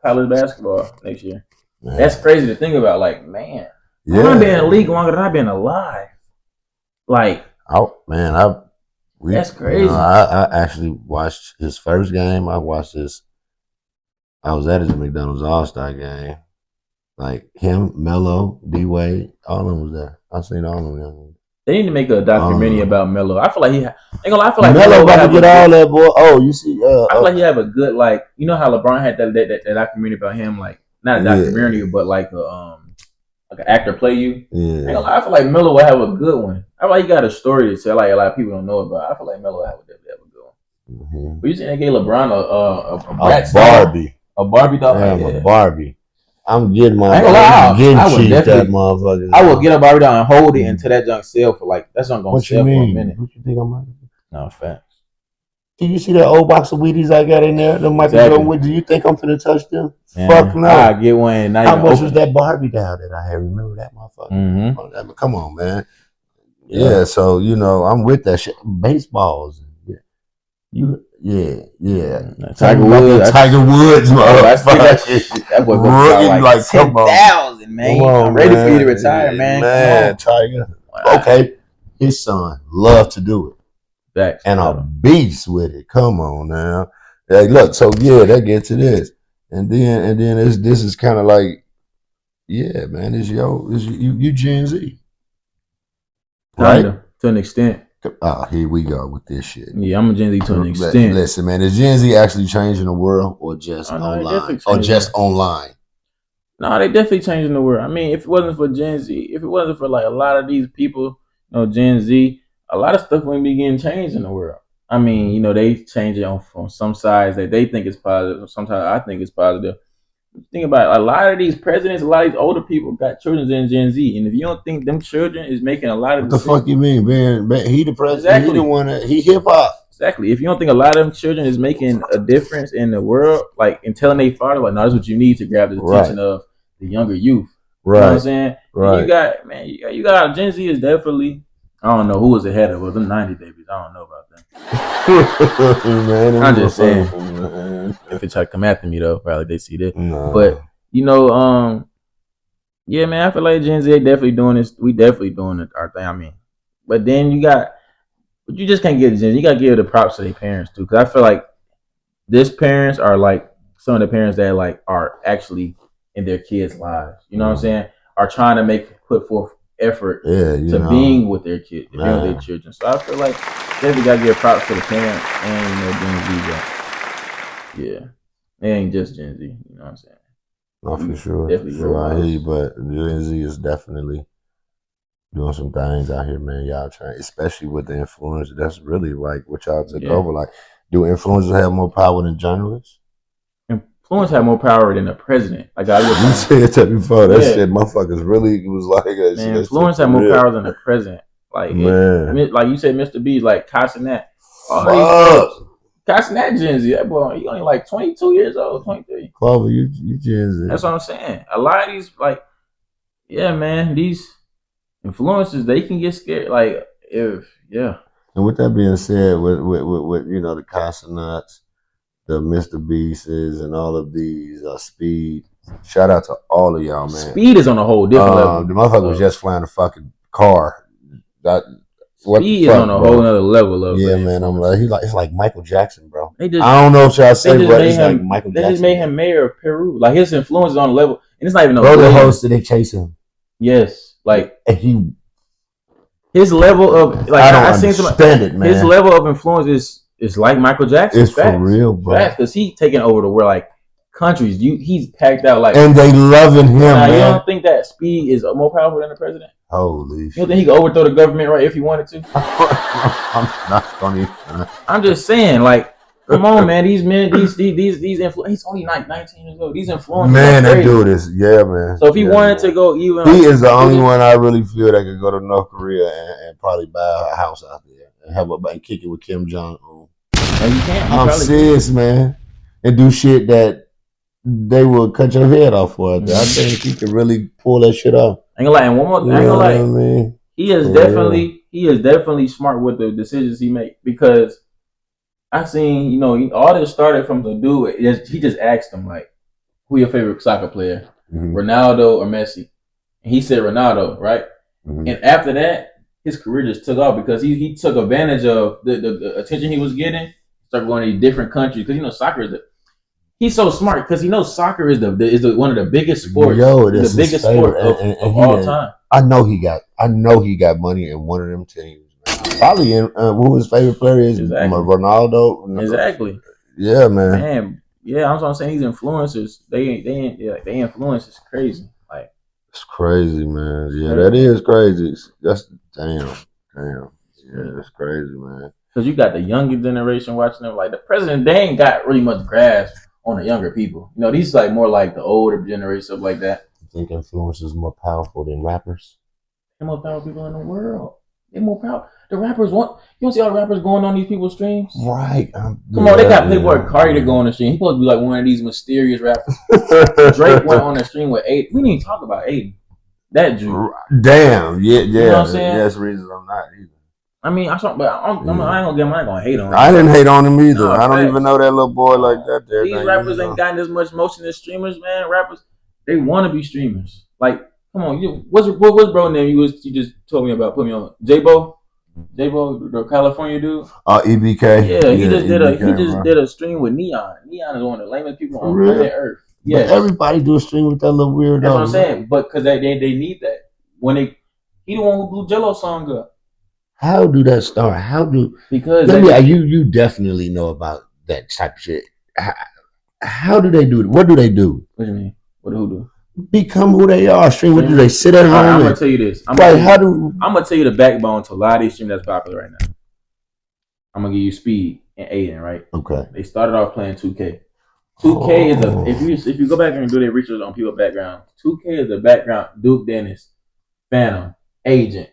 college basketball next year. Man. That's crazy to think about. Like, man, I've been in the league longer than I've been alive. Like, oh man, That's crazy. I actually watched his first game. I was at his McDonald's All-Star game. Like him, Melo, D-Wade, all of them was there. I seen all of them. They need to make a documentary about Melo. I feel like I feel like Melo about to get all that, boy. Oh, you see, I feel like he have a good, like, you know how LeBron had that documentary about him, like not a documentary, but like an actor play you. Yeah. I feel like Melo will have a good one. I feel like he got a story to tell, like a lot of people don't know about. I feel like Melo will have a good one. Mm-hmm. But you seen they gave LeBron a Barbie. A Barbie doll? Yeah, a Barbie. I'm getting my. I would cheap that motherfucker. I would get a Barbie doll and hold it until that junk sell for like that's not gonna sell for a minute. What you think I'm gonna do? No, facts. Do you see that old box of Wheaties I got in there? The Michael Jordan Wheaties. Do you think I'm finna touch them? Man, fuck no. I get one. How much was that Barbie doll that I had? Remember that motherfucker? Mm-hmm. Come on, man. Yeah. So I'm with that shit. Baseballs. Yeah. Tiger Woods, motherfucker. That boy goes like 10,000, man. I'm ready for you to retire, man. Man, Tiger. Wow. Okay, his son loved to do it. And a beast with it. Come on now. Hey, look, so that gets to this. And then this is kind of like, yeah, man, it's you Gen Z. Right? To an extent. Here we go with this shit. Yeah, I'm a Gen Z to an extent. Listen, man, is Gen Z actually changing the world or just online? Or just online? No, they definitely changing the world. I mean, if it wasn't for Gen Z, if it wasn't for like a lot of these people, Gen Z, a lot of stuff wouldn't be getting changed in the world. I mean, they change it on some sides that they think is positive. Sometimes I think it's positive. Think about it, a lot of these presidents, a lot of these older people got children in Gen Z, and if you don't think them children is making a lot of what the fuck you mean, man? He the president. Exactly. He the one he hip hop. Exactly. If you don't think a lot of them children is making a difference in the world, like in telling their father, like, no, that's what you need to grab the attention of the younger youth. Right. You know what I'm saying? Right. You got Gen Z is definitely. I don't know who was ahead of us. Them 90 babies. I don't know about them. Man, I'm just saying. Man. If they try to come after me though, probably they see this. No. But yeah, man, I feel like Gen Z definitely doing this. We definitely doing our thing. I mean, but then you just can't give Gen Z. You gotta give the props to their parents too, because I feel like these parents are like some of the parents that like are actually in their kids' lives. You know what I'm saying? Are trying to put forth effort to being with their kids, being with their children. So I feel like definitely gotta give props to the parents and Gen Z. Yeah, it ain't just Gen Z. You know what I'm saying? No, for sure. I hear you, but Gen Z is definitely doing some things out here, man. Y'all trying, especially with the influencers. That's really like what y'all took over. Like, do influencers have more power than journalists? Influencers have more power than the president. Like you said that before. That shit, motherfuckers really was like that. Man, influencers have more power than the president. Like, like you said, Mr. B, like Casanat. Casanat Gen Z. That boy, he only like 22 years old, 23. Clover, you Gen Z. That's what I'm saying. A lot of these, like, man, these influencers, they can get scared. Like, And with that being said, with the Casanats, the Mr. Beasts, and all of these Speed. Shout out to all of y'all, man. Speed is on a whole different level. The motherfucker was just flying a fucking car. Speed is on a whole other level of it. Man, I'm like it's like Michael Jackson, bro. I don't know if y'all say, but it's like Michael Jackson. They just made him mayor of Peru. Like his influence is on a level, and it's not even the host that they chase him. Yes, like and his level of like I seen it, man. His level of influence is like Michael Jackson. It's for real, bro. Because he's taking over the world, like countries. He's packed out like, and they loving him. Man. You don't think that Speed is more powerful than the president? Holy shit! You don't think he could overthrow the government right if he wanted to? I'm not funny. I'm just saying, like, come on, man. These men, these influencers. He's only like 19 years old. These influencers. Man, that dude is man. So if he wanted to go, even he is the only one I really feel that could go to North Korea and probably buy a house out there and kick it with Kim Jong Un. And you can't. I'm serious, man, and do shit that they will cut your head off for. I think he could really pull that shit off. Ain't gonna lie, and one more thing, I ain't gonna lie. He is definitely smart with the decisions he make, because I seen, all this started from the dude. He just asked him, like, who your favorite soccer player, Ronaldo or Messi? And he said Ronaldo, right? And after that, his career just took off because he took advantage of the attention he was getting. Started going to different countries because soccer is he's so smart because he knows soccer is the one of the biggest sports. Yo, this the biggest sport of all time. I know he got money in one of them teams. Man. Probably in who his favorite player is, exactly. Ronaldo. Exactly. Yeah, man. Man, yeah, I'm saying these influencers. They influence is crazy. Like it's crazy, man. Yeah, that is crazy. That's damn. Yeah, that's crazy, man. Because you got the younger generation watching them. Like the president, they ain't got really much grasp on the younger people. These like more like the older generation, stuff like that. You think influencers more powerful than rappers? They're more powerful people in the world. They're more powerful. The rappers want. You don't see all the rappers going on these people's streams, right? Come on, they got Playboy Cardi to go on the stream. He's supposed to be like one of these mysterious rappers. Drake went on the stream with Aiden. We didn't even talk about Aiden. That Drew. Damn, yeah. You know what I'm saying? That's the reason I'm not either. I mean, I ain't gonna hate on him. I didn't hate on him either. No, I don't even know that little boy like that. There, these rappers ain't gotten as much motion as streamers, man. Rappers, they want to be streamers. Like, come on, what's bro name? You just told me about. Put me on J-Bo, the California dude. EBK. Yeah, he just did a stream with Neon. Neon is one of the lamest people on planet Earth. Yeah, everybody do a stream with that little weirdo. That's what I'm saying. But because they need that when he the one who blew Jello song up. How do that start? Because you definitely know about that type of shit. How do they do it? What do they do? What do you mean? What do who do? Become who they are. Stream. What do they sit at home? I'm gonna tell you this. I'm gonna tell you the backbone to a lot of these streams that's popular right now. I'm gonna give you Speed and Aiden, right? Okay. They started off playing 2K. 2K is if you go back and do their research on people's background, 2K is the background. Duke Dennis, Phantom, Agent,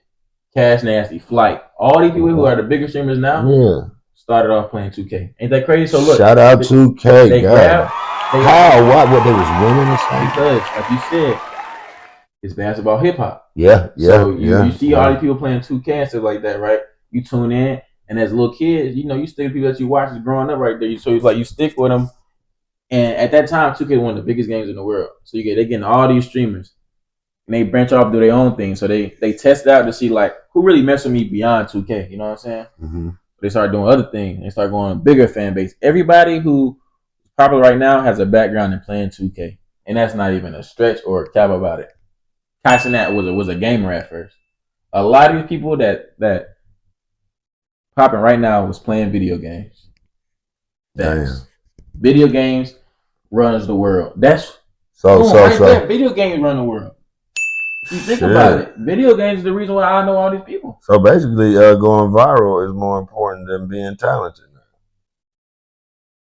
Cash Nasty, Flight. All these people who are the bigger streamers now started off playing 2K. Ain't that crazy? So look, shout out 2K. They grabbed. What they was winning or something? Because, like you said, it's basketball hip hop. Yeah. So you see all these people playing 2K and stuff like that, right? You tune in, and as little kids, you stick with people that you watch growing up right there. So it's like you stick with them. And at that time, 2K was one of the biggest games in the world. So they're getting all these streamers. And they branch off and do their own thing. So they test out to see like who really mess with me beyond 2K. You know what I'm saying? Mm-hmm. They start doing other things. They start going bigger fan base. Everybody who is popular right now has a background in playing 2K. And that's not even a stretch or a cap about it. Kai Cenat was a gamer at first. A lot of these people that popping right now was playing video games. Video games runs the world. That's there. Video games run the world. You think about it. Video games is the reason why I know all these people. So basically, going viral is more important than being talented.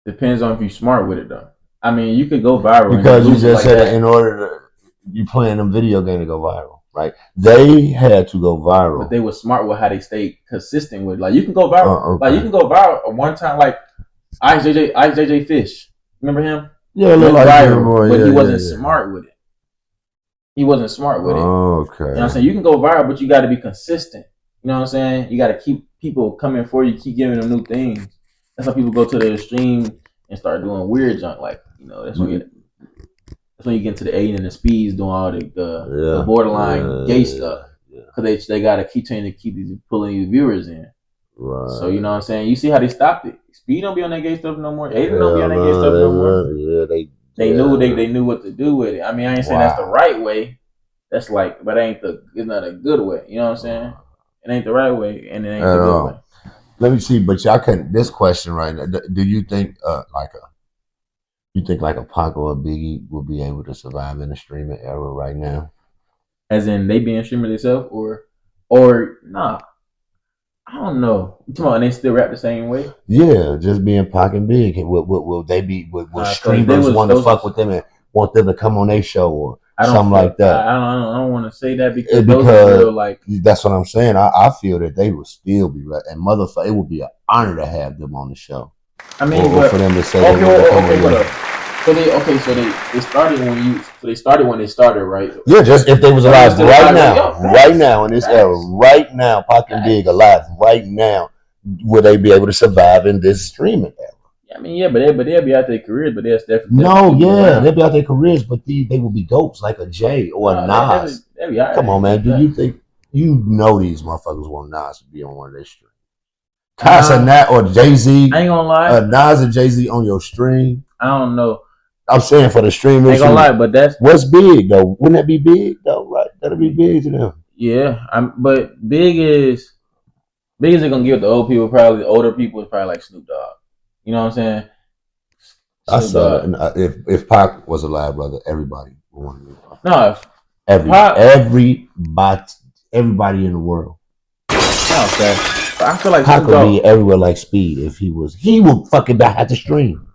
Depends on if you're smart with it, though. I mean, you could go viral because you just said that in order to you playing them video game to go viral, right? They had to go viral, but they were smart with how they stayed consistent with. Like you can go viral, like you can go viral one time. Like Ice JJ Fish, remember him? Yeah, look like viral, but he wasn't smart with it. He wasn't smart with it. Okay. You know what I'm saying? You can go viral, but you got to be consistent. You know what I'm saying? You got to keep people coming for you, keep giving them new things. That's how people go to their stream and start doing weird junk. Like, that's when you get into the Aiden and the Speeds doing all the borderline gay stuff. Because they got to keep trying to keep pulling these viewers in. Right. So, you know what I'm saying? You see how they stopped it. Speed don't be on that gay stuff no more. Aiden don't be on that gay stuff no more. Yeah, they knew what to do with it. I mean, I ain't saying that's the right way. That's like, but it's not a good way. You know what I'm saying? It ain't the right way, and it ain't the good way. Let me see, but y'all can. This question right now: do you think like a Pac or a Biggie will be able to survive in the streaming era right now? As in they being streamers themselves, or nah? I don't know. Come on, they still rap the same way? Yeah, just being Pac and Big. Will they be? Will streamers want to fuck with them and want them to come on their show or something like that? I don't want to say that because those are real, like that's what I'm saying. I feel that they will still be and motherfucker, it would be an honor to have them on the show. I mean, for them to say So they started when they started, right? Yeah, just if they was alive right now in this era, right now, Pac and Big alive right now, would they be able to survive in this streaming era? I mean, but they'll be out their careers, but they'll definitely they'll be out their careers, but they will be dopes like a Jay or a Nas. Come on, man. Do you think you know these motherfuckers want Nas to be on one of their streams. Nas or Jay-Z. I ain't gonna lie. Nas or Jay-Z on your stream. I don't know. I'm saying for the stream. I ain't gonna lie, but that's what's big though. Wouldn't that be big though? Right? That'll be big to them. Yeah, but big is gonna give the old people. Probably the older people is probably like Snoop Dogg. You know what I'm saying? I saw that. If Pac was alive, brother, everybody would want to meet Pac. No, everybody in the world. Okay. I feel like Pac would be everywhere like Speed if he was. He would fucking die at the stream.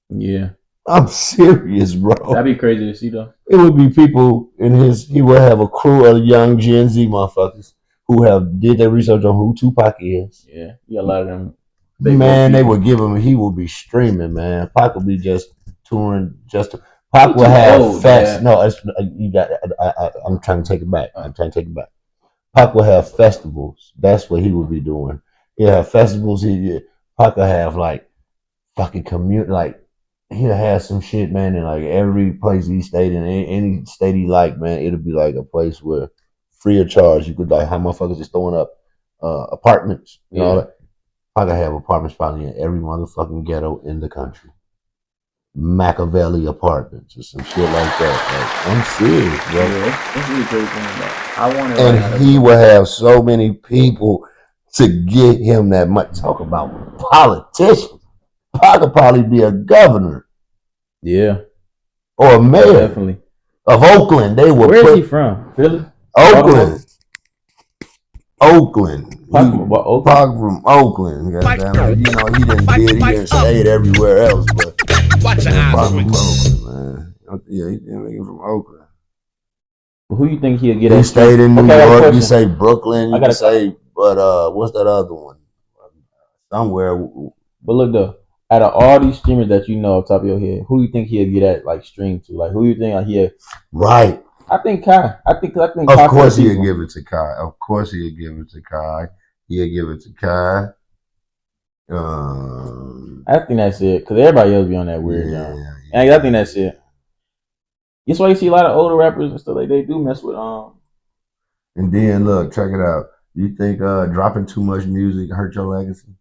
Yeah. I'm serious, bro. That'd be crazy to see, though. It would be people in his. He would have a crew of young Gen Z motherfuckers who have did their research on who Tupac is. Yeah, you got a lot of them. Man, they would give him. He would be streaming. Man, Pac would be just touring. Pac would have fests. No, you got. I'm trying to take it back. Pac would have festivals. That's what he would be doing. He'll have festivals. Pac would have like fucking community. Like he'll have some shit, man. And like every place he stayed in, any state he liked, man, it'll be like a place where free of charge you could like how motherfuckers is throwing up apartments. You know that. I could have apartments probably in every motherfucking ghetto in the country. Machiavelli apartments or some shit like that. Like, I'm serious, bro. Yeah, that's really crazy. I want and he will have so many people to get him that much. Talk about politicians. I could probably be a governor. Yeah. Or a mayor. Definitely. Of Oakland. Where is he from? Philly? Oakland. Pac from Oakland. You know, he didn't stay it everywhere else, but watch your eyes, from Oakland, man. Yeah, he didn't from Oakland. Well, who you think he'll get? He stayed in New York. You say Brooklyn. You say, but what's that other one? Somewhere. But look though, out of all these streamers that you know off the top of your head, who do you think he'll get at like stream to? Like who do you think he'll? Right. I think Kai. I think. Of course he'll give it to Kai. He'll give it to Kai. I think that's it. Because everybody else be on that weird job. And I think that's it. That's why you see a lot of older rappers and stuff like they do mess with And then look, check it out. You think dropping too much music hurt your legacy?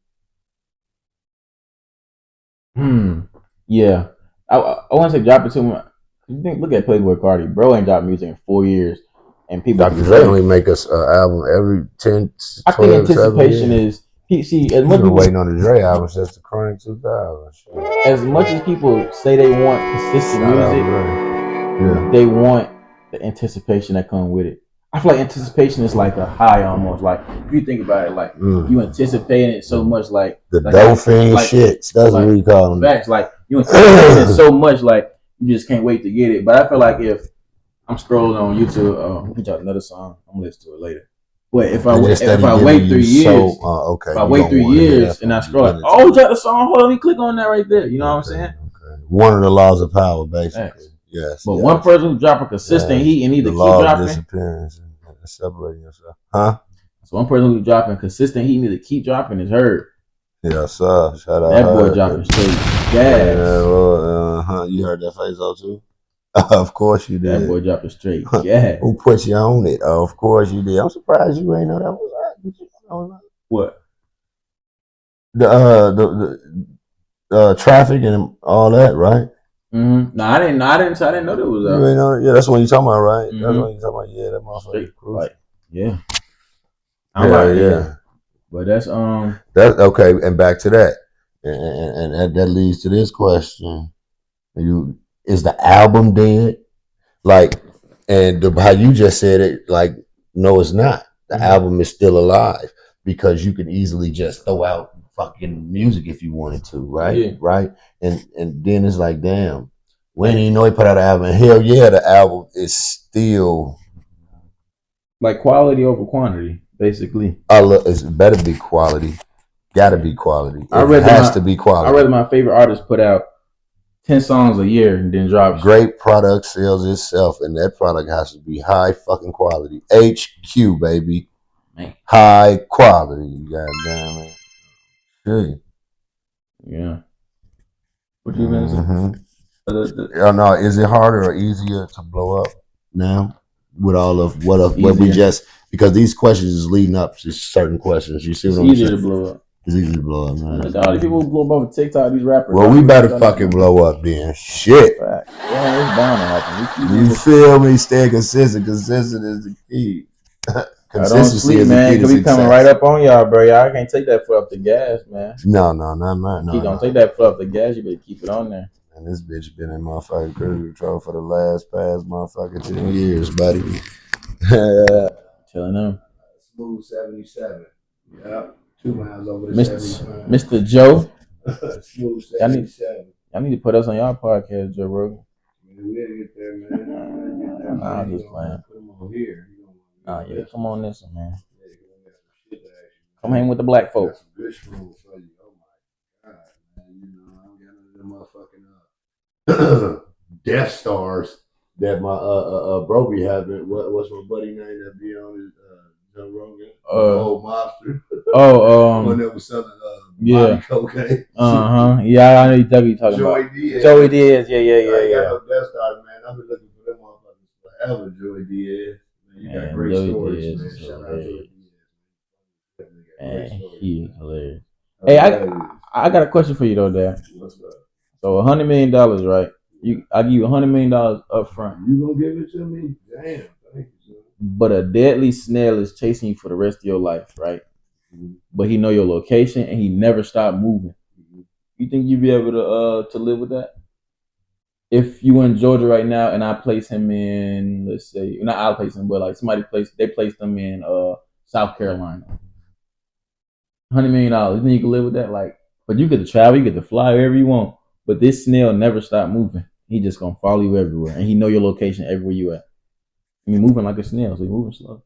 Yeah. I want to say dropping too much. Look at Playboy Cardi. Bro ain't dropped music in 4 years. And people Dr. Dre only make us an album every 10, 12, I think anticipation is as much people waiting on the Dre album since the Chronic 2000. As much as people say they want consistent music, they want the anticipation that comes with it. I feel like anticipation is like a high almost. Like if you think about it, like you anticipate it so much, like the dolphin shits. That's what we call them. Facts, like you anticipate it so much, like you just can't wait to get it. But I feel like if I'm scrolling on YouTube, we got another song. I'm gonna listen to it later. But if I wait 3 years, if I wait 3 years and I scroll, like, oh, got the song. Hold on, let me click on that right there. You know what I'm saying? Okay. One of the laws of power, basically. Facts. Yes. But one person who drop a consistent heat and either keep dropping. Disappearance and separating yourself. Huh? So one person who dropping consistent heat and either keep dropping is heard. Yeah, sir. Shout out. That boy dropping straight gas. You heard that Fazo too? Of course you did. That boy dropping straight gas. Who put you on it? Of course you did. I'm surprised you ain't know that was that. Did you know that? What? The traffic and all that, right? Mm-hmm. No, I didn't know that was that. You ain't know, yeah, that's what you talking about, right? Mm-hmm. That's what you talking about. Yeah, that motherfucker. Like, yeah. Yeah. But that's okay. And back to that, and that leads to this question: is the album dead? Like, and how you just said it, like, no, it's not. The album is still alive because you can easily just throw out fucking music if you wanted to, right? Yeah. Right? And then it's like, damn, when you know he put out an album, hell yeah, the album is still like quality over quantity, basically. It's better be quality. Gotta be quality. It has to be quality. I rather my favorite artist put out 10 songs a year and then drop. Great product sells itself, and that product has to be high fucking quality. HQ, baby. Man. High quality. Goddamn it. Hey. Yeah. What you been saying? No, is it harder or easier to blow up now with all of what we just, because these questions is leading up to certain questions. You see what I'm saying? It's easier to blow up. It's easy to blow up, man. All these people blow up over TikTok, these rappers. Well, we better fucking blow up then. Shit. Yeah, it's bound to happen. You feel me? Stay consistent. Consistent is the key. Consistency is the key to success. We coming right up on y'all, bro. Y'all can't take that foot up the gas, man. No, not mine. No, don't take that foot up the gas. You better keep it on there. And this bitch been in motherfucking cruise control for the past motherfucking 10 years, buddy. Telling them. Smooth 77. Yep. 2 miles over the Mr. Joe. Smooth 77. Y'all need to put us on y'all podcast, Joe Rogan. We'll get there, man. Nah, I'm just playing. Put them on here. Nah, yeah, come on this one, man. Come hang with the black folks. Good shroom for you. Oh my god, man. You know, I don't got none of them motherfucking Death Stars that my bro be having. What's my buddy name that be on his Joe Rogan? Old mobster. One that was selling cocaine. Yeah, I know you're talking about. Joey Diaz. Yeah. I got no Death Stars, man. I've been looking for them motherfuckers forever. Joey Diaz. Man, you got great stories, man. Shout out Joey Diaz. Man, he is hilarious. Hey, I got a question for you though, Dad. What's up? So $100 million, right? I give you $100 million up front. You gonna give it to me? Damn, thank you, sir. But a deadly snail is chasing you for the rest of your life, right? Mm-hmm. But he know your location and he never stopped moving. Mm-hmm. You think you'd be able to live with that? If you in Georgia right now and I place him in, let's say, not I'll place him, but like they placed him in South Carolina. $100 million. You think you can live with that? Like, but you get to travel, you get to fly wherever you want. But this snail never stop moving. He just gonna follow you everywhere, and he know your location everywhere you at. I mean, moving like a snail, so he moving slow.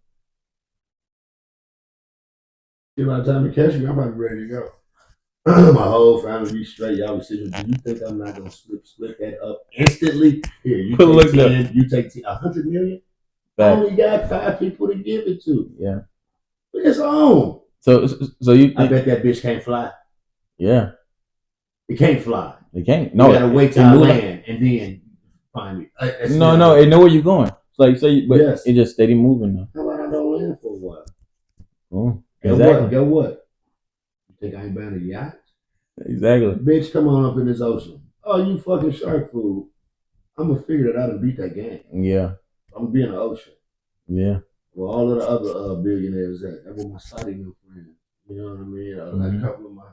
By the time he catch me, I'm probably ready to go. My whole family be straight. Y'all be sitting. Do you think I'm not gonna split that up instantly? Here, you take 10. You take 100 million. I only got 5 people to give it to. Yeah, it's on. So you? I bet that bitch can't fly. Yeah, it can't fly. It can't. No, you gotta wait till I land and then find me. No, it know where you're going. So like say, but yes. It just steady moving now. How about I don't land for a while? Oh, exactly. Get what? You think I ain't buying a yacht? Exactly. Bitch, come on up in this ocean. Oh, you fucking shark food. I'm gonna figure that out and beat that game. Yeah. I'm gonna be in the ocean. Yeah. Well, all of the other billionaires that were my Saudi new friends. You know what I mean? Like a couple of my.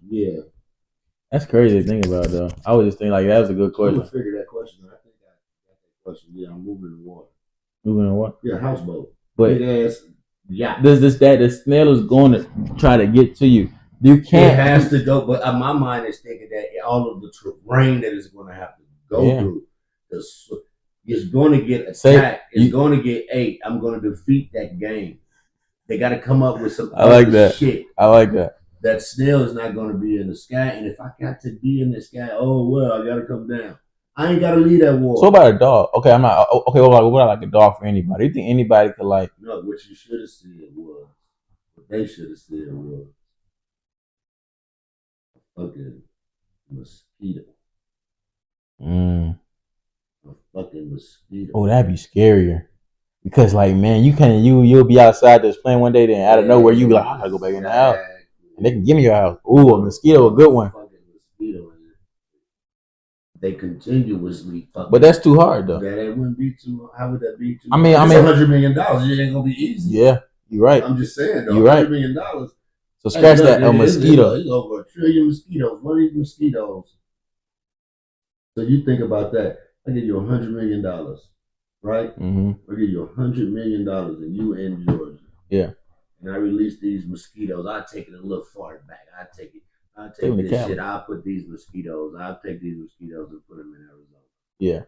Yeah. That's crazy to think about, though. I was just thinking like that was a good question. I'm gonna figure that question. I think I got that question. Yeah, I'm moving in the water. Moving in what? Yeah, houseboat. But big ass yacht. The snail is going to try to get to you. You can't. It has to go, but my mind is thinking that all of the terrain that is going to have to go through, it's going to get attacked. It's going to get ate. I'm going to defeat that game. They got to come up with some shit. I like that. That snail is not going to be in the sky, and if I got to be in the sky, oh well, I got to come down. I ain't got to leave that water. So about a dog? Okay, I'm not. Okay, well, what I like a dog for anybody? You think anybody could like? No, what you should have said was, what they should have said was, fucking mosquito. A fucking mosquito. Oh, that'd be scarier. Because like, man, you'll be outside just playing one day, then out of nowhere you be like, I gotta go back in the house. And they can give me your house. Ooh, a mosquito, a good one. Mosquito. They continuously fucking. But that's too hard though. That wouldn't be too. How would that be too? I mean, $100 million. It ain't gonna be easy. Yeah, you're right. I'm just saying though. You're right. $100 million. So scratch that. A mosquito. It's over 1 trillion mosquitoes. One of these mosquitoes. So you think about that. I give you $100 million, right? Mm-hmm. I give you $100 million, and you in Georgia. Yeah. And I release these mosquitoes. I take it a little far back. I take this shit. I'll put these mosquitoes. I'll take these mosquitoes and put them in Arizona. Yeah.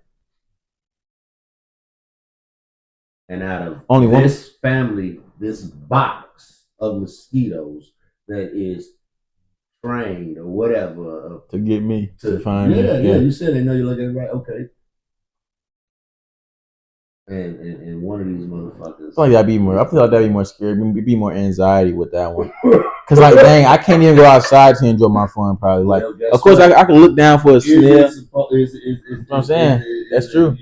And out of only this family, this box of mosquitoes that is trained or whatever to get me to find me. Yeah. You said they know you're looking right. Okay. And one of these motherfuckers. I feel like that'd be more scary. Be more anxiety with that one. Cause like, dang, I can't even go outside to enjoy my fun. Probably like, of course, I can look down for a snail. You know what I'm saying? That's true.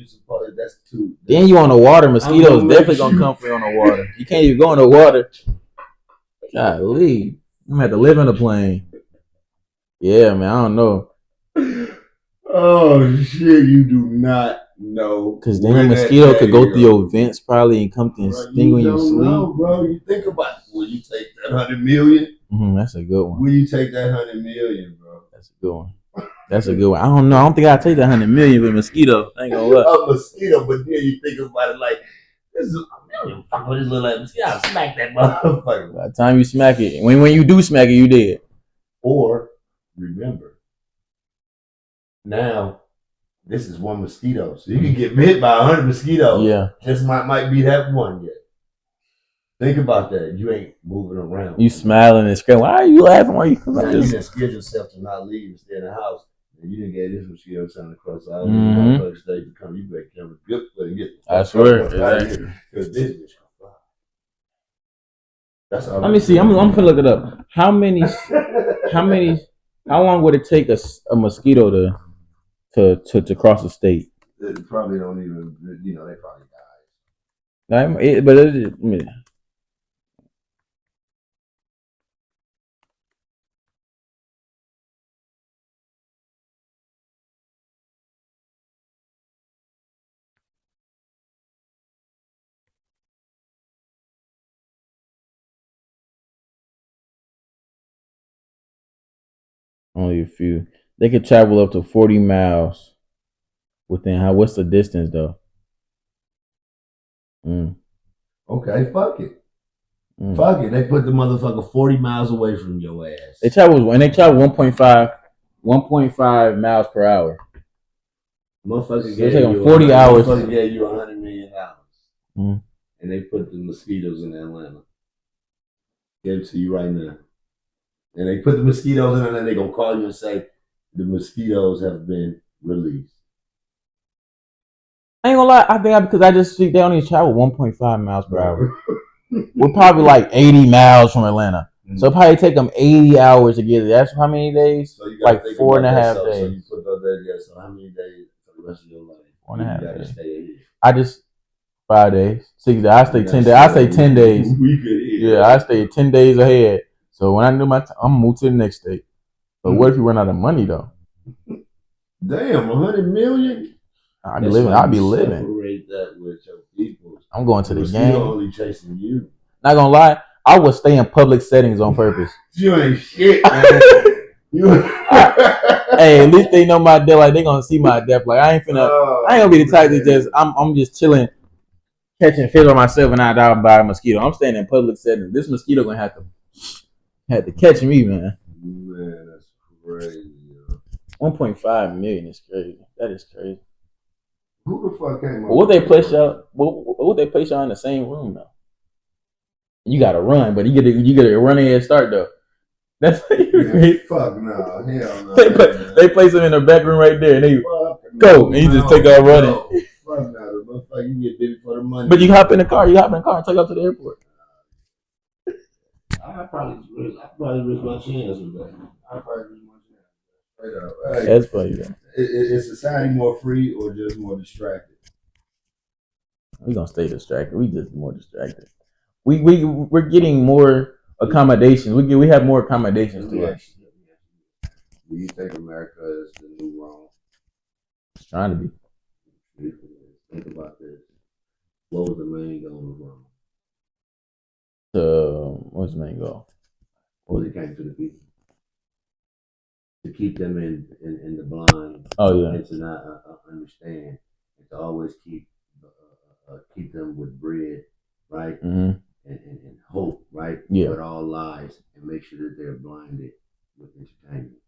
That's too. Then you on the water. Mosquitoes definitely gonna come for you on the water. You can't even go in the water. Golly, I'm gonna have to live in a plane. Yeah, man. I don't know. Oh shit! You do not know. Because then a mosquito could go through your vents probably and come through and sting when you sleep. No, bro. You think about it. Will you take that 100 million? That's a good one. Will you take that 100 million, bro? That's a good one. That's a good one. I don't know. I don't think I'd take that 100 million with a mosquito. I ain't gonna lie. A mosquito, but then you think about it like, this is a million. Fuck with this little like mosquito. I'll smack that motherfucker. By the time you smack it, when you do smack it, you dead. Or remember, now this is one mosquito, so you can get bit by 100 mosquitoes. Yeah, just might be that one yet. Think about that. You ain't moving around. You smiling and screaming. Why are you laughing? Why are you? Now, you didn't scare yourself to not leave and stay in the house. And you didn't get this mosquito trying to cross out. Motherfuckers state to come. You better camera good for and get. I swear, exactly. Because this bitch can fly. That's all. Let me see. I'm gonna look it up. How long would it take a mosquito to cross the state? They probably don't even. They probably die. Only a few. They could travel up to 40 miles within what's the distance though? Okay, fuck it. Fuck it. They put the motherfucker 40 miles away from your ass. They travel 1.5 miles per hour. Motherfucker gave you 40 hours. Motherfucker gave you $100 million. And they put the mosquitoes in Atlanta. Give it to you right now. And they put the mosquitoes in, and then they gonna call you and say the mosquitoes have been released. I ain't gonna lie. I think because I just think they only travel 1.5 miles per hour. We're probably like 80 miles from Atlanta, so it'll probably take them 80 hours to get there. That's how many days? So you like 4.5 days. So you put those days. So how many days for the rest of your life? 4.5 days. Stay here. I just 5 days, 6 days. I stay 10 days. I stay 10 days. Yeah, I stay 10 days ahead. So when I do I'm gonna move to the next state. But what if you run out of money though? Damn, 100 million. I'll be living. Separate that with your people. I'm going to the game. Only chasing you. Not gonna lie, I would stay in public settings on purpose. You ain't shit, man. Hey, at least they know my death. Like they gonna see my death. Like I ain't gonna be the type to just. I'm just chilling, catching fish by myself, and I die by a mosquito. I'm staying in public settings. This mosquito gonna have to catch me, man. Man, that's crazy. 1.5 million is crazy. That is crazy. Who the fuck came up? What they place y'all? What they place y'all in the same room though? You gotta run, but you get a running head start though. That's fuck no, hell no. They place them in the back room right there, and they go, and you just take off running. Fuck no, motherfucker, you get bit for the money. But you hop in the car and take off to the airport. I probably risk my chance with that. I probably risk my chance. Straight up. Hey, that's funny though. Is society more free or just more distracted? We gonna stay distracted. We just more distracted. We're getting more accommodations. We have more accommodations to us. Do you think America is the new Rome? It's trying to be. Think about this. What was the main goal of Rome? What's the main goal? Well, it came to the people. To keep them in the blind. Oh yeah. And to not understand. And to always keep them with bread, right? Mm-hmm. And hope, right? Yeah. But all lies, and make sure that they're blinded with entertainment.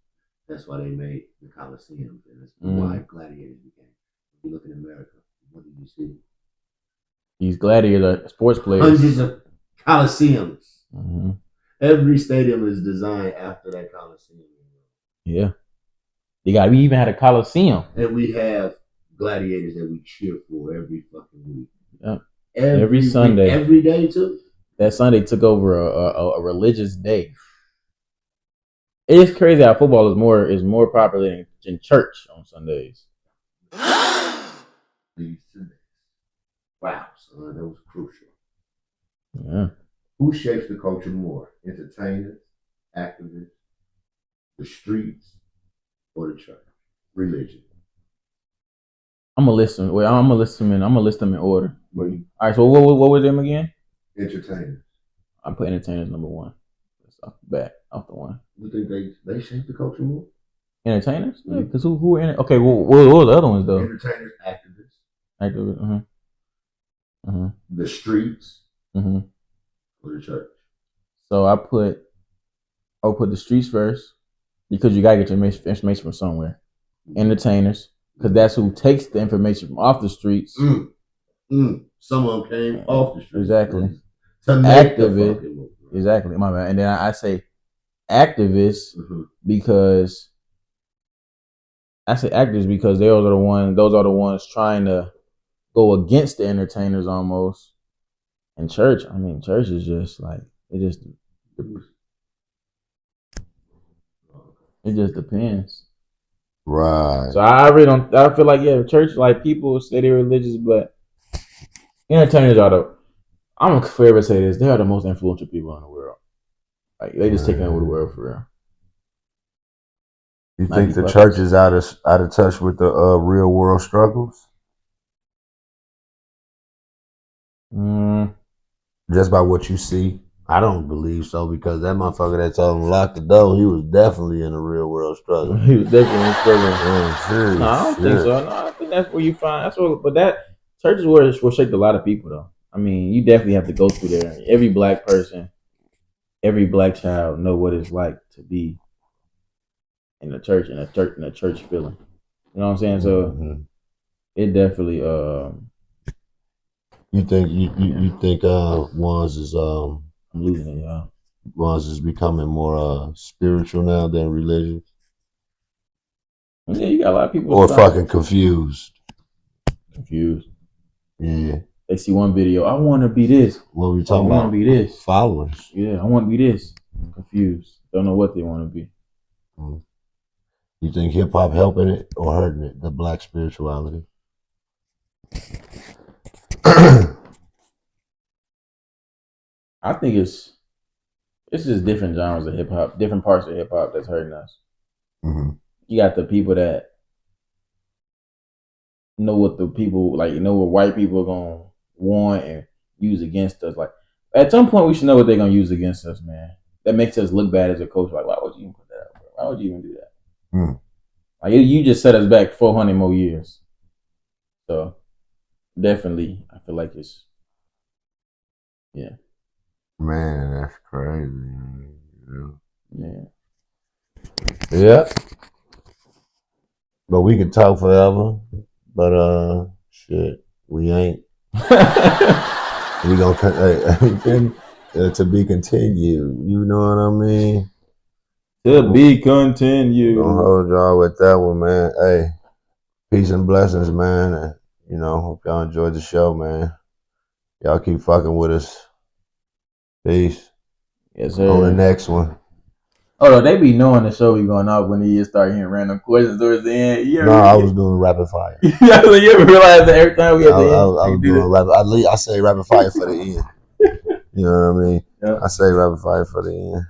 That's why they made the Coliseum, and that's why gladiators became. If you look in America, what do you see? These gladiator sports players. Hundreds of Coliseums. Mm-hmm. Every stadium is designed after that Coliseum. Yeah. We even had a Coliseum. And we have gladiators that we cheer for every fucking week. Yeah. Every Sunday. Every day too. That Sunday took over a religious day. It's crazy how football is more popular than church on Sundays. leads to next. Wow, son, that was crucial. Yeah. Who shapes the culture more? Entertainers, activists, the streets, or the church? Religion. I'm gonna list them. Wait, I'm gonna list them in order. All right. So what was them again? Entertainers. I put entertainers number one. That's off the one. You think they shape the culture more? Entertainers? Yeah, because who are in it? Okay, well, what were the other ones though? Entertainers, activists. Activists. The streets. Or the church. So I'll put the streets first because you gotta get your information from somewhere. Entertainers, because that's who takes the information from off the streets. Some of them came off the streets. Exactly. To make activists. Exactly. My bad. And then I say activists because those are the ones trying to go against the entertainers almost. And church is just like it just depends. Right. So I really don't. I feel like church, like people say they're religious, but entertainers are I'm gonna forever say this. They are the most influential people in the world. Like they just taking over the world for real. You think the church is out of touch with the real world struggles? Just by what you see? I don't believe so, because that motherfucker that told him to lock the door, he was definitely in a real world struggle. He was definitely struggling. No, I don't think so. No, I think that's where you find but that church is where shaped a lot of people though. I mean, you definitely have to go through there. Every black person, every black child know what it's like to be in a church feeling. You know what I'm saying? So it definitely You think ones is I'm losing it, y'all. Ones is becoming more spiritual now than religious? Yeah, you got a lot of people or fucking confused. Yeah. They see one video, I want to be this. What we talking about? I want to be this. Followers. Yeah, I want to be this. Confused. Don't know what they want to be. You think hip hop helping it or hurting it? The black spirituality. I think it's just different genres of hip hop, different parts of hip hop that's hurting us. You got the people that know what white people are gonna want and use against us. Like at some point, we should know what they're gonna use against us, man. That makes us look bad as a coach. Like, why would you even put that out, bro? Why would you even do that? Like, you just set us back 400 more years. So definitely, I feel like it's Man, that's crazy. Yeah. But we could talk forever. But shit, we ain't. We gonna to be continued. You know what I mean? To be continued. Gonna hold y'all with that one, man. Hey, peace and blessings, man. And hope y'all enjoyed the show, man. Y'all keep fucking with us. Peace. Yes, sir. On the next one. Oh no, they be knowing the show be going off when you start hearing random questions towards the end. I was doing rapid fire. You ever realize that every time we at the end? I was doing rapid. I say rapid fire for the end. You know what I mean? Yep. I say rapid fire for the end.